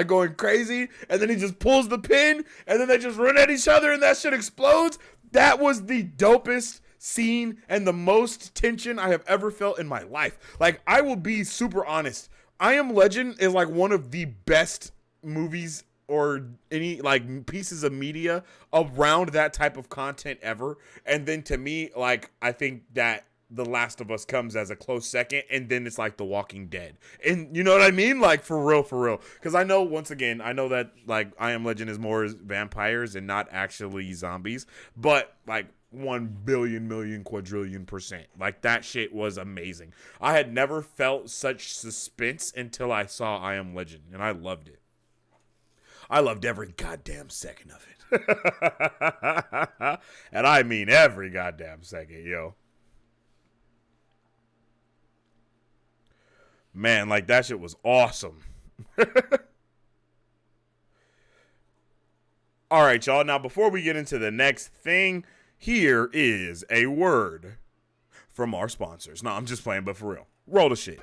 going crazy, and then he just pulls the pin, and then they just run at each other, and that shit explodes. That was the dopest scene and the most tension I have ever felt in my life. I will be super honest. I Am Legend is one of the best movies or any pieces of media around that type of content ever. And then to me, I think that The Last of Us comes as a close second, and then it's The Walking Dead. And you know what I mean? For real. Because I know, once again, that I Am Legend is more vampires and not actually zombies. But 1 billion million quadrillion %. That shit was amazing. I had never felt such suspense until I saw I Am Legend, and I loved it. I loved every goddamn second of it. And I mean every goddamn second, yo. Man, like that shit was awesome. All right, y'all. Now, before we get into the next thing, here is a word from our sponsors. No, I'm just playing, but for real. Roll the shit.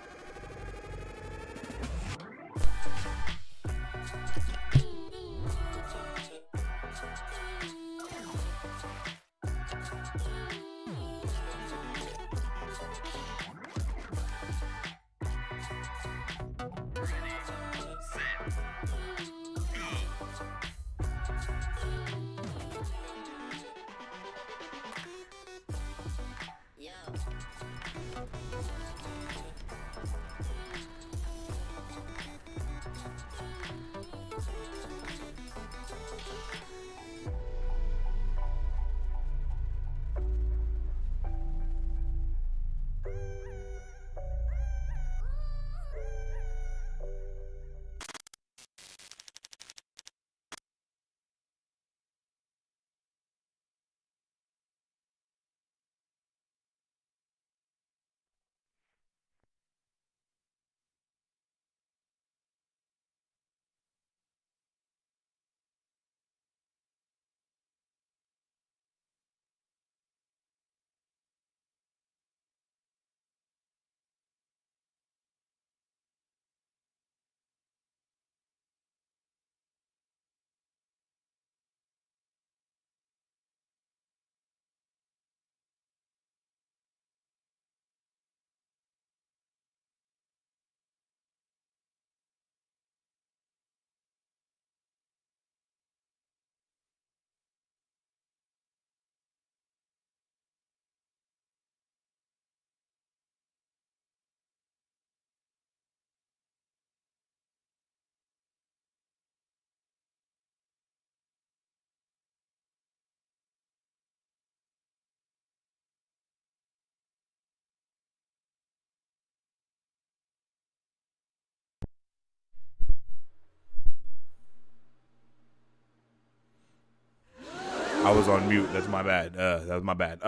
I was on mute. That's my bad. That was my bad.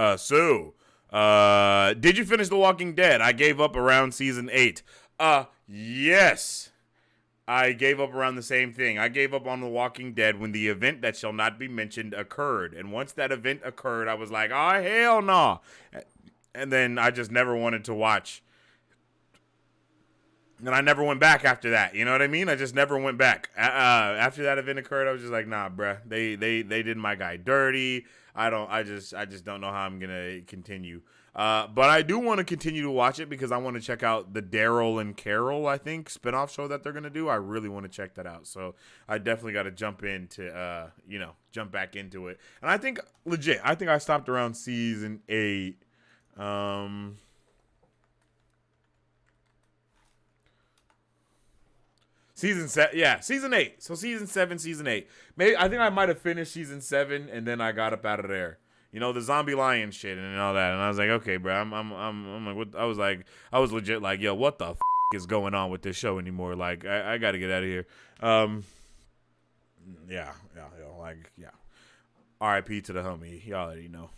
Did you finish The Walking Dead? I gave up around season 8. Yes. I gave up around the same thing. I gave up on The Walking Dead when the event that shall not be mentioned occurred. And once that event occurred, I was like, oh, hell no. And then I just never wanted to watch. And I never went back after that. You know what I mean? I just never went back. After that event occurred, I was just like, nah, bruh. They did my guy dirty. I just don't know how I'm gonna continue. But I do want to continue to watch it because I want to check out the Daryl and Carol, I think, spinoff show that they're gonna do. I really want to check that out. So I definitely got to jump back into it. And I think legit, I stopped around season 8. Season 8. So season 7, season 8. Maybe I think I might have finished season 7 and then I got up out of there. You know, the zombie lion shit and all that. And I was like, okay, bro. I'm like, what? I was legit like, yo, what the is going on with this show anymore? Like, I got to get out of here. Yeah. R.I.P. to the homie. Y'all already know.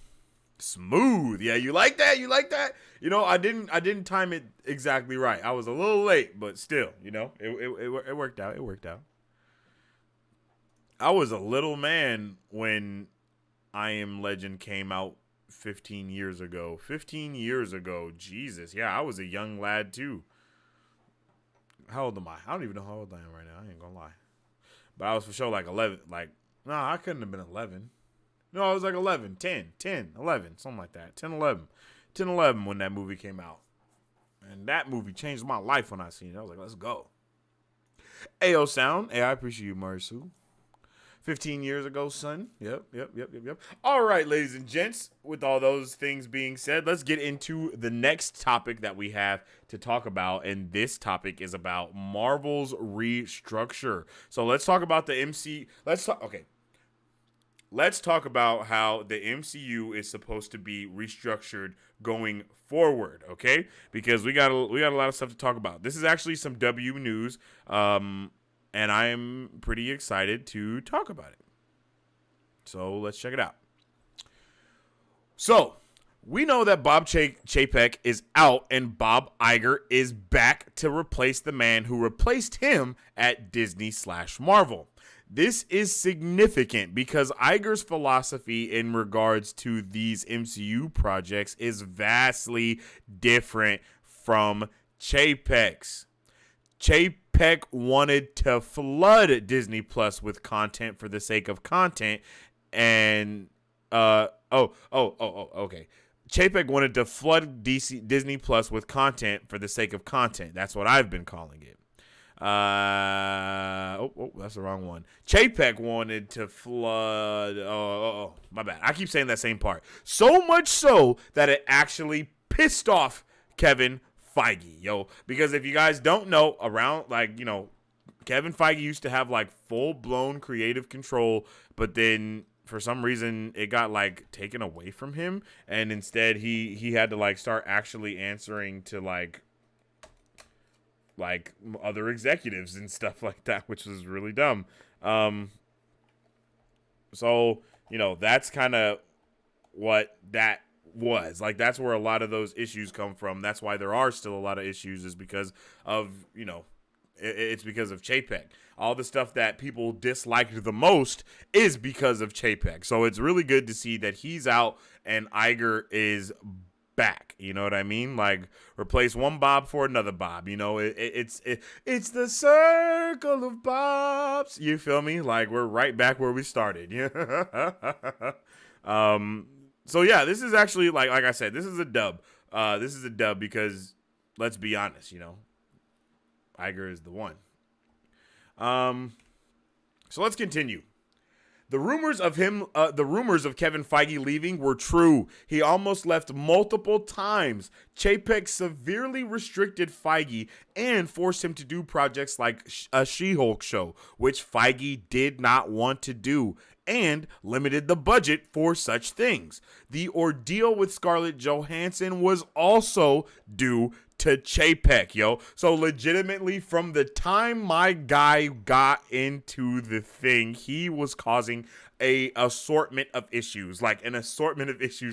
Smooth. Yeah, you like that? You like that? You know, I didn't time it exactly right. I was a little late, but still, you know, it worked out. It worked out. I was a little man when I Am Legend came out 15 years ago. 15 years ago. Jesus. Yeah, I was a young lad too. How old am I? I don't even know how old I am right now. I ain't gonna lie. But I was for sure like 11. Like, I couldn't have been 11. No, I was like 11, 10, 11, something like that. 10, 11. 10, 11 when that movie came out. And that movie changed my life when I seen it. I was like, let's go. AO Sound. Hey, I appreciate you, Marisu. 15 years ago, son. Yep. All right, ladies and gents, with all those things being said, let's get into the next topic that we have to talk about. And this topic is about Marvel's restructure. So let's talk about the MC. Let's talk about how the MCU is supposed to be restructured going forward, okay? Because we got a lot of stuff to talk about. This is actually some W news, and I'm pretty excited to talk about it. So let's check it out. So, We know that Bob Chapek is out and Bob Iger is back to replace the man who replaced him at Disney/Marvel. This is significant because Iger's philosophy in regards to these MCU projects is vastly different from Chapek's. Chapek wanted to flood Disney Plus with content for the sake of content, and okay. Chapek wanted to flood Disney Plus with content for the sake of content. That's what I've been calling it. That's the wrong one. Chapek wanted to flood. My bad. I keep saying that same part. So much so that it actually pissed off Kevin Feige, yo. Because if you guys don't know, Kevin Feige used to have like full blown creative control, but then for some reason it got like taken away from him, and instead he had to like start actually answering to like other executives and stuff like that, which was really dumb. So, that's kind of what that was. Like, that's where a lot of those issues come from. That's why there are still a lot of issues, is because of, it's because of Chapek. All the stuff that people disliked the most is because of Chapek. So it's really good to see that he's out and Iger is back. You know what I mean? Like, replace one Bob for another Bob. It's the circle of Bobs. You feel me? Like, we're right back where we started. So yeah, this is actually like I said, this is a dub. This is a dub because let's be honest, Iger is the one. So let's continue. The rumors of Kevin Feige leaving were true. He almost left multiple times. Chapek severely restricted Feige and forced him to do projects like a She-Hulk show, which Feige did not want to do, and limited the budget for such things. The ordeal with Scarlett Johansson was also due to Chapek, yo. So legitimately, from the time my guy got into the thing, he was causing an assortment of issues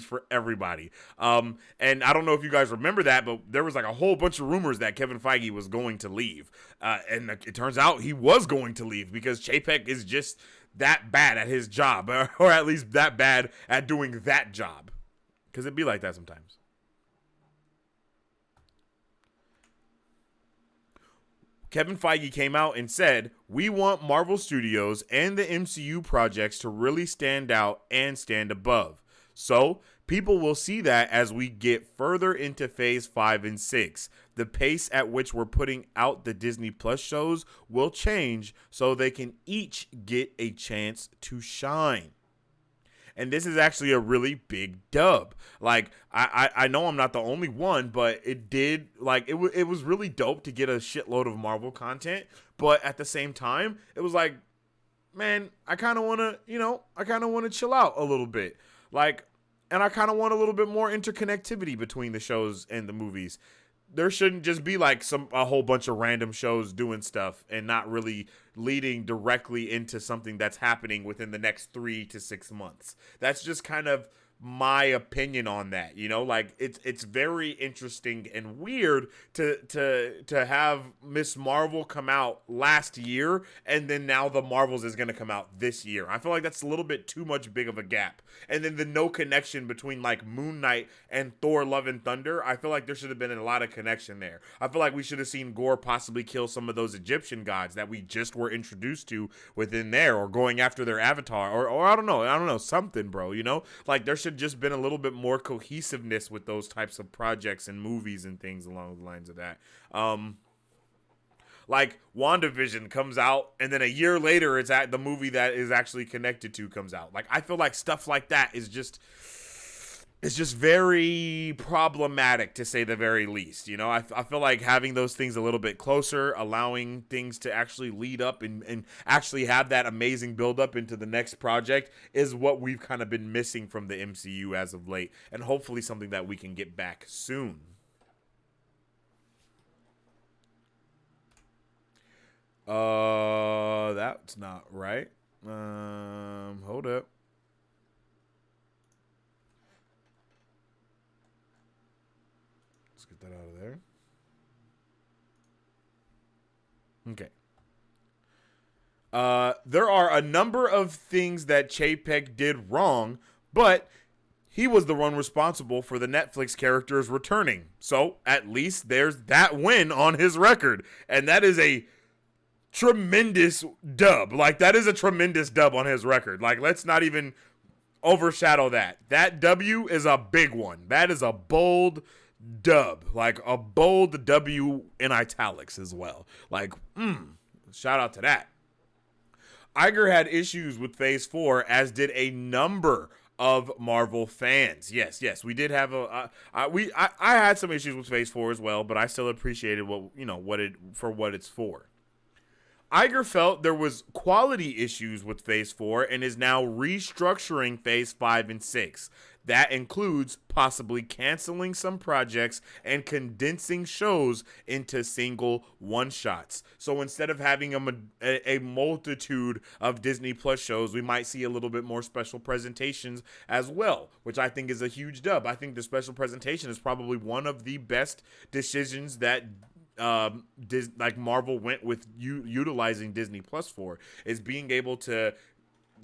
for everybody. And I don't know if you guys remember that, but there was like a whole bunch of rumors that Kevin Feige was going to leave. And it turns out he was going to leave because Chapek is just that bad at his job, or at least that bad at doing that job. Because it'd be like that sometimes. Kevin Feige came out and said, "We want Marvel Studios and the MCU projects to really stand out and stand above. So, people will see that as we get further into Phase 5 and 6. The pace at which we're putting out the Disney Plus shows will change so they can each get a chance to shine." And this is actually a really big dub. Like, I know I'm not the only one, but it did, like, it was really dope to get a shitload of Marvel content. But at the same time, it was like, man, I kind of want to chill out a little bit. Like, and I kind of want a little bit more interconnectivity between the shows and the movies. There shouldn't just be like a whole bunch of random shows doing stuff and not really leading directly into something that's happening within the next 3 to 6 months. That's just kind of my opinion on that. Like, it's very interesting and weird to have Miss Marvel come out last year and then now the Marvels is going to come out this year. I feel like that's a little bit too much big of a gap. And then the no connection between like Moon Knight and Thor Love and Thunder, I feel like there should have been a lot of connection there. I feel like we should have seen Gore possibly kill some of those Egyptian gods that we just were introduced to within there, or going after their avatar, or I don't know, something, bro, like there should just been a little bit more cohesiveness with those types of projects and movies and things along the lines of that. Like WandaVision comes out and then a year later it's at the movie that is actually connected to comes out. Like, I feel like stuff like that is just, it's just very problematic, to say the very least. I feel like having those things a little bit closer, allowing things to actually lead up and actually have that amazing build up into the next project is what we've kind of been missing from the MCU as of late, and hopefully something that we can get back soon. That's not right. Hold up. Okay. There are a number of things that Chapek did wrong, but he was the one responsible for the Netflix characters returning. So at least there's that win on his record. And that is a tremendous dub. Like, that is a tremendous dub on his record. Like, let's not even overshadow that. That W is a big one. That is a bold dub. Like, a bold W in italics as well. Like, shout out to that. Iger had issues with Phase 4, as did a number of Marvel fans. Yes, we did have I had some issues with Phase 4 as well, but I still appreciated what it's for. Iger felt there was quality issues with Phase 4 and is now restructuring Phase 5 and 6. That includes possibly canceling some projects and condensing shows into single one-shots. So instead of having a multitude of Disney Plus shows, we might see a little bit more special presentations as well, which I think is a huge dub. I think the special presentation is probably one of the best decisions that Marvel went with utilizing Disney Plus for, is being able to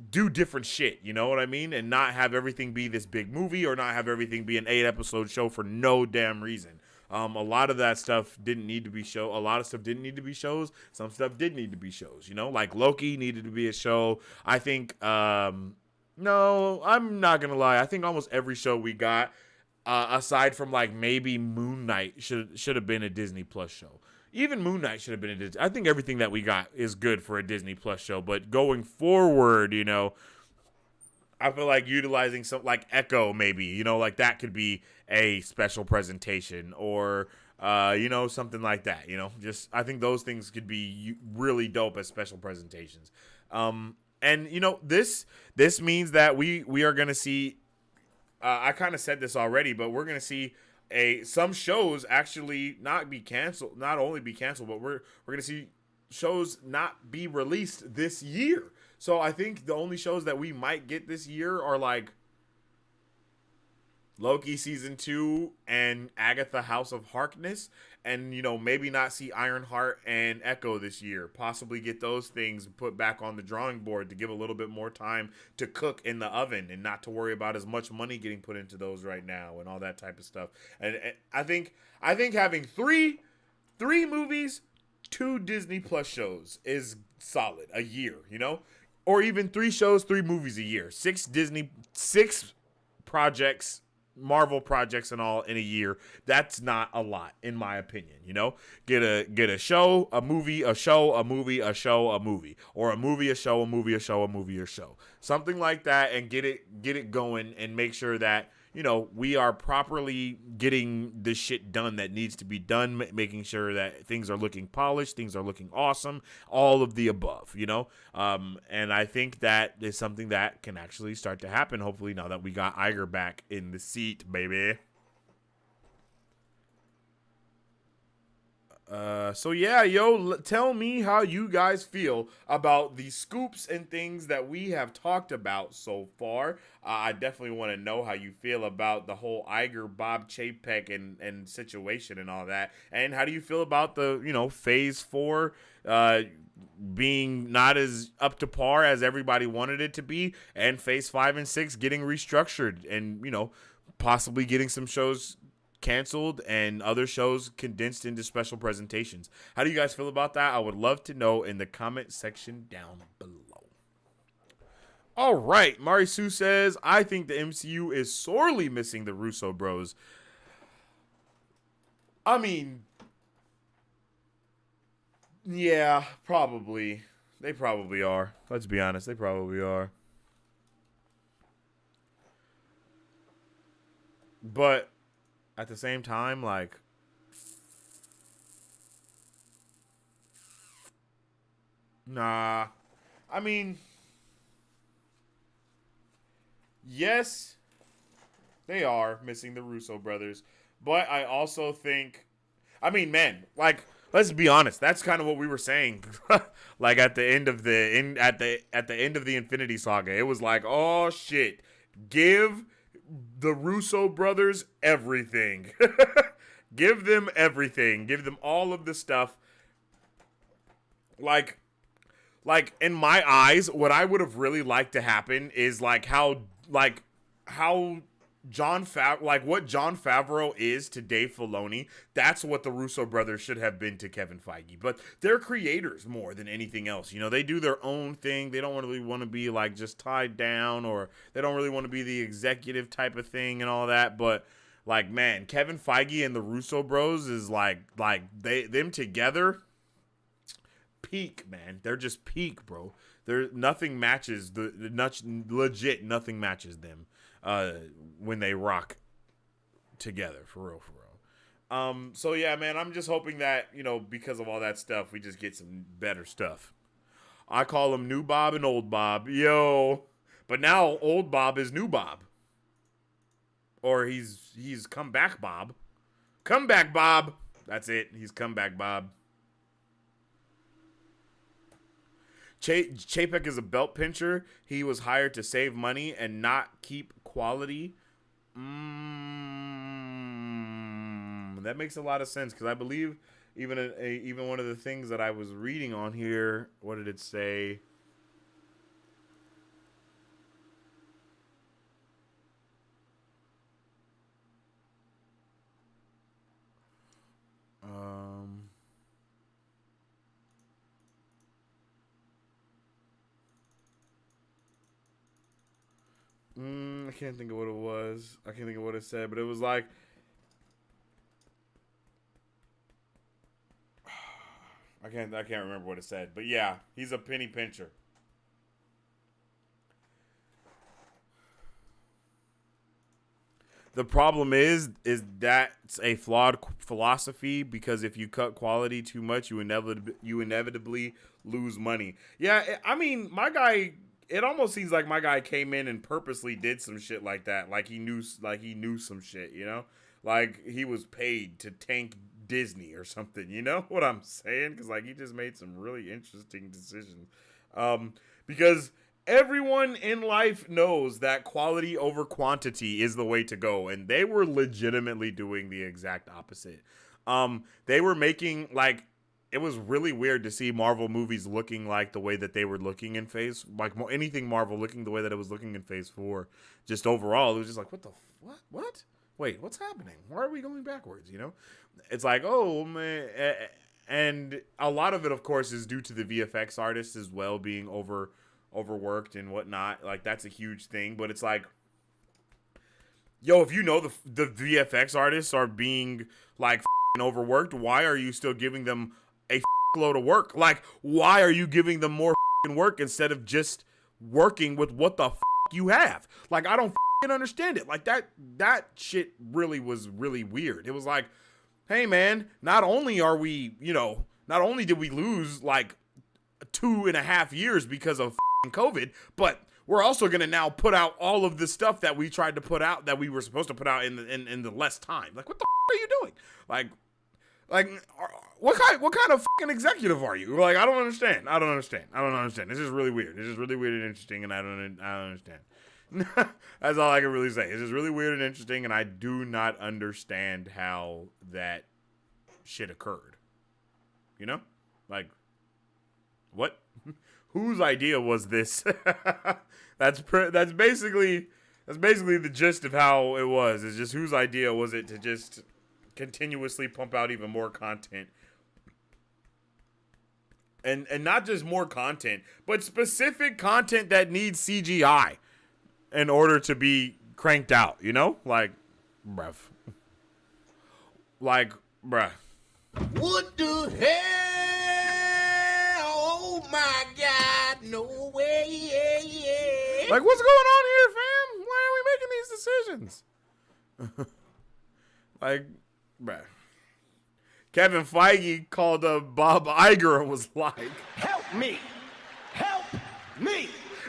do different shit, you know what I mean? And not have everything be this big movie, or not have everything be an 8-episode show for no damn reason. A lot of that stuff didn't need to be show. A lot of stuff didn't need to be shows. Some stuff did need to be shows, you know? Like Loki needed to be a show. I think, no, I'm not going to lie. I think almost every show we got, aside from like maybe Moon Knight, should have been a Disney Plus show. Even Moon Knight should have been a Disney. I think everything that we got is good for a Disney Plus show. But going forward, you know, I feel like utilizing something like Echo, maybe, you know, like that could be a special presentation, or you know, something like that. You know, just I think those things could be really dope as special presentations. And you know, this means that we are gonna see. I kind of said this already, but we're gonna see some shows actually not only be canceled, but we're gonna see shows not be released this year. So I think the only shows that we might get this year are like Loki season 2 and Agatha House of Harkness, and you know, maybe not see Ironheart and Echo this year. Possibly get those things put back on the drawing board to give a little bit more time to cook in the oven, and not to worry about as much money getting put into those right now and all that type of stuff. And I think having three movies, 2 Disney Plus shows is solid a year, you know, or even 3 shows, 3 movies a year, 6 projects, Marvel projects and all in a year. That's not a lot, in my opinion. You know, get a show, a movie, a show, a movie, a show, a movie, or a movie, a show, a movie, a show, a movie, a show, something like that, and get it going, and make sure that, you know, we are properly getting the shit done that needs to be done, making sure that things are looking polished, things are looking awesome, all of the above, you know? And I think that is something that can actually start to happen, hopefully, now that we got Iger back in the seat, baby. So yeah, tell me how you guys feel about the scoops and things that we have talked about so far. I definitely want to know how you feel about the whole Iger, Bob Chapek and situation and all that. And how do you feel about the, you know, Phase 4 being not as up to par as everybody wanted it to be, and Phase 5 and 6 getting restructured, and, you know, possibly getting some shows canceled and other shows condensed into special presentations. How do you guys feel about that? I would love to know in the comment section down below. All right, Mari Sue says, I think the MCU is sorely missing the Russo bros. I mean, yeah, probably. They probably are. Let's be honest, they probably are. But at the same time, like, nah. I mean, yes, they are missing the Russo brothers, but I also think, I mean, man, like, let's be honest. That's kind of what we were saying, like at the end of the end of the Infinity Saga. It was like, oh shit, give the Russo brothers everything. Give them everything. Give them all of the stuff. like in my eyes, what I would have really liked to happen is how what John Favreau is to Dave Filoni. That's what the Russo brothers should have been to Kevin Feige. But they're creators more than anything else. You know, they do their own thing. They don't really want to be like just tied down, or they don't really want to be the executive type of thing and all that. But like, man, Kevin Feige and the Russo bros is like them together. Peak, man. They're just peak, bro. Nothing matches legit. Nothing matches them when they rock together, for real. So yeah, man, I'm just hoping that, you know, because of all that stuff, we just get some better stuff. I call him New Bob and Old Bob, yo. But now Old Bob is New Bob, or he's come back Bob. Come back Bob. That's it. He's come back Bob. Chapek is a belt pincher. He was hired to save money and not keep quality. That makes a lot of sense, because I believe even one of the things that I was reading on here, what did it say? I can't think of what it was. I can't think of what it said, but it was like, I can't remember what it said. But yeah, he's a penny pincher. The problem is that's a flawed philosophy, because if you cut quality too much, you inevitably lose money. Yeah, I mean, my guy. It almost seems like my guy came in and purposely did some shit like that. Like he knew some shit, you know? Like he was paid to tank Disney or something, you know what I'm saying? Because like he just made some really interesting decisions. Because everyone in life knows that quality over quantity is the way to go, and they were legitimately doing the exact opposite. They were making like. It was really weird to see Marvel movies looking like the way that they were looking in Phase, like anything Marvel looking the way that it was looking in Phase 4. Just overall, it was just like, what? Wait, what's happening? Why are we going backwards? You know, it's like, oh man, and a lot of it, of course, is due to the VFX artists as well being overworked and whatnot. Like that's a huge thing, but it's like, yo, if you know the VFX artists are being like overworked, why are you still giving them a load of work? Like, why are you giving them more work instead of just working with what the you have? Like, I don't understand it. Like that shit really was really weird. It was like, hey man, not only did we lose like 2.5 years because of COVID, but we're also gonna now put out all of the stuff that we tried to put out, that we were supposed to put out in the less time. Like, what the are you doing? Like what kind of fucking executive are you? Like, I don't understand. It's just really weird. It's just really weird and interesting, and I don't understand. That's all I can really say. It's just really weird and interesting, and I do not understand how that shit occurred. You know? Like, what? Whose idea was this? That's basically the gist of how it was. It's just, whose idea was it to just continuously pump out even more content, and not just more content, but specific content that needs CGI in order to be cranked out, you know? Like, bruh. What the hell? Oh my God, no way. Like, what's going on here, fam? Why are we making these decisions? Like, bruh. Kevin Feige called up Bob Iger and was like, help me.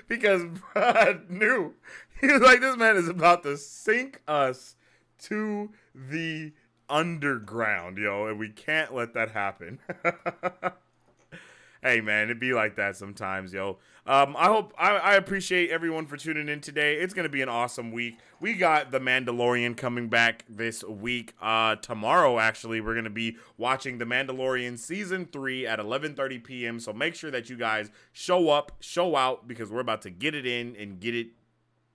Because Brad knew. He was like, this man is about to sink us to the underground, yo, and we can't let that happen. Hey, man, it be like that sometimes, yo. I appreciate everyone for tuning in today. It's going to be an awesome week. We got The Mandalorian coming back this week. Tomorrow, actually, we're going to be watching The Mandalorian Season 3 at 11:30 p.m. So make sure that you guys show up, show out, because we're about to get it in and get it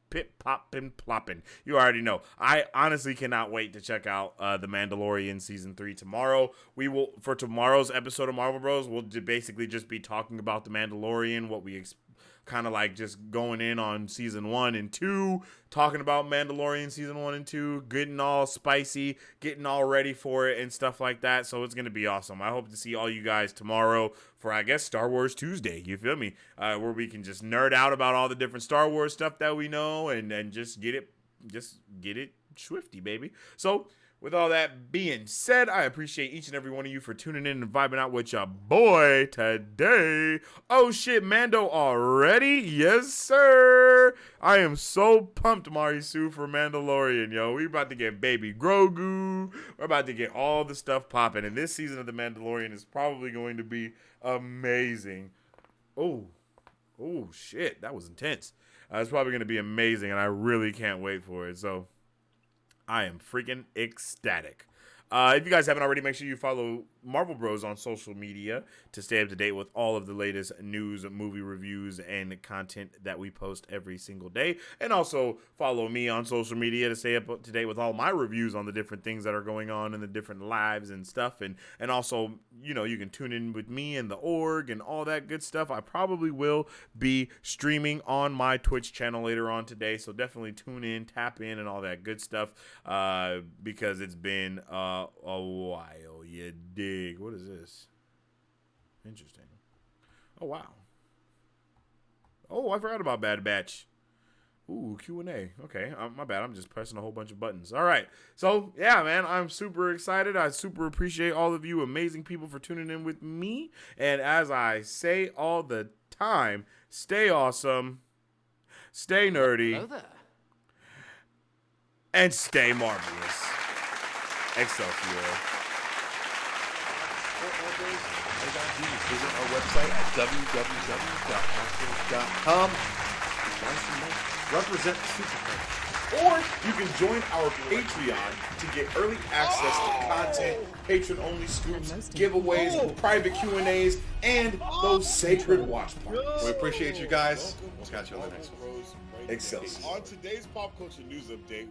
pip, poppin', ploppin'. You already know. I honestly cannot wait to check out The Mandalorian Season 3 tomorrow. We will, for tomorrow's episode of Marvel Bros, we'll basically just be talking about The Mandalorian, what we kind of like just going in on Season 1 and 2, talking about Mandalorian Season 1 and 2, getting all spicy, getting all ready for it and stuff like that. So it's going to be awesome. I hope to see all you guys tomorrow for, I guess, Star Wars Tuesday. You feel me? Where we can just nerd out about all the different Star Wars stuff that we know and just get it swifty, baby. So with all that being said, I appreciate each and every one of you for tuning in and vibing out with your boy today. Oh shit, Mando already? Yes, sir. I am so pumped, Marisu, for Mandalorian, yo. We about to get baby Grogu. We're about to get all the stuff popping. And this season of The Mandalorian is probably going to be amazing. Oh shit, that was intense. It's probably going to be amazing, and I really can't wait for it. So I am freaking ecstatic. If you guys haven't already, make sure you follow Marvel Bros on social media to stay up to date with all of the latest news, movie reviews, and content that we post every single day. And also follow me on social media to stay up to date with all my reviews on the different things that are going on in the different lives and stuff. And also, you know, you can tune in with me and the org and all that good stuff. I probably will be streaming on my Twitch channel later on today. So definitely tune in, tap in, and all that good stuff because it's been a while. You dig? What is this? Interesting. Oh, wow. Oh, I forgot about Bad Batch. Ooh, Q&A. Okay, my bad. I'm just pressing a whole bunch of buttons. All right. So, yeah, man, I'm super excited. I super appreciate all of you amazing people for tuning in with me. And as I say all the time, stay awesome, stay nerdy, and stay marvelous. Excelsior. Visit our website at www.marvel.com. Represent Super Fam. Or you can join our Patreon to get early access to content, patron-only scoops, giveaways, private Q&As, and those sacred watch parties. We appreciate you guys. We'll catch you on the next one. Excelsior. On today's pop culture news update.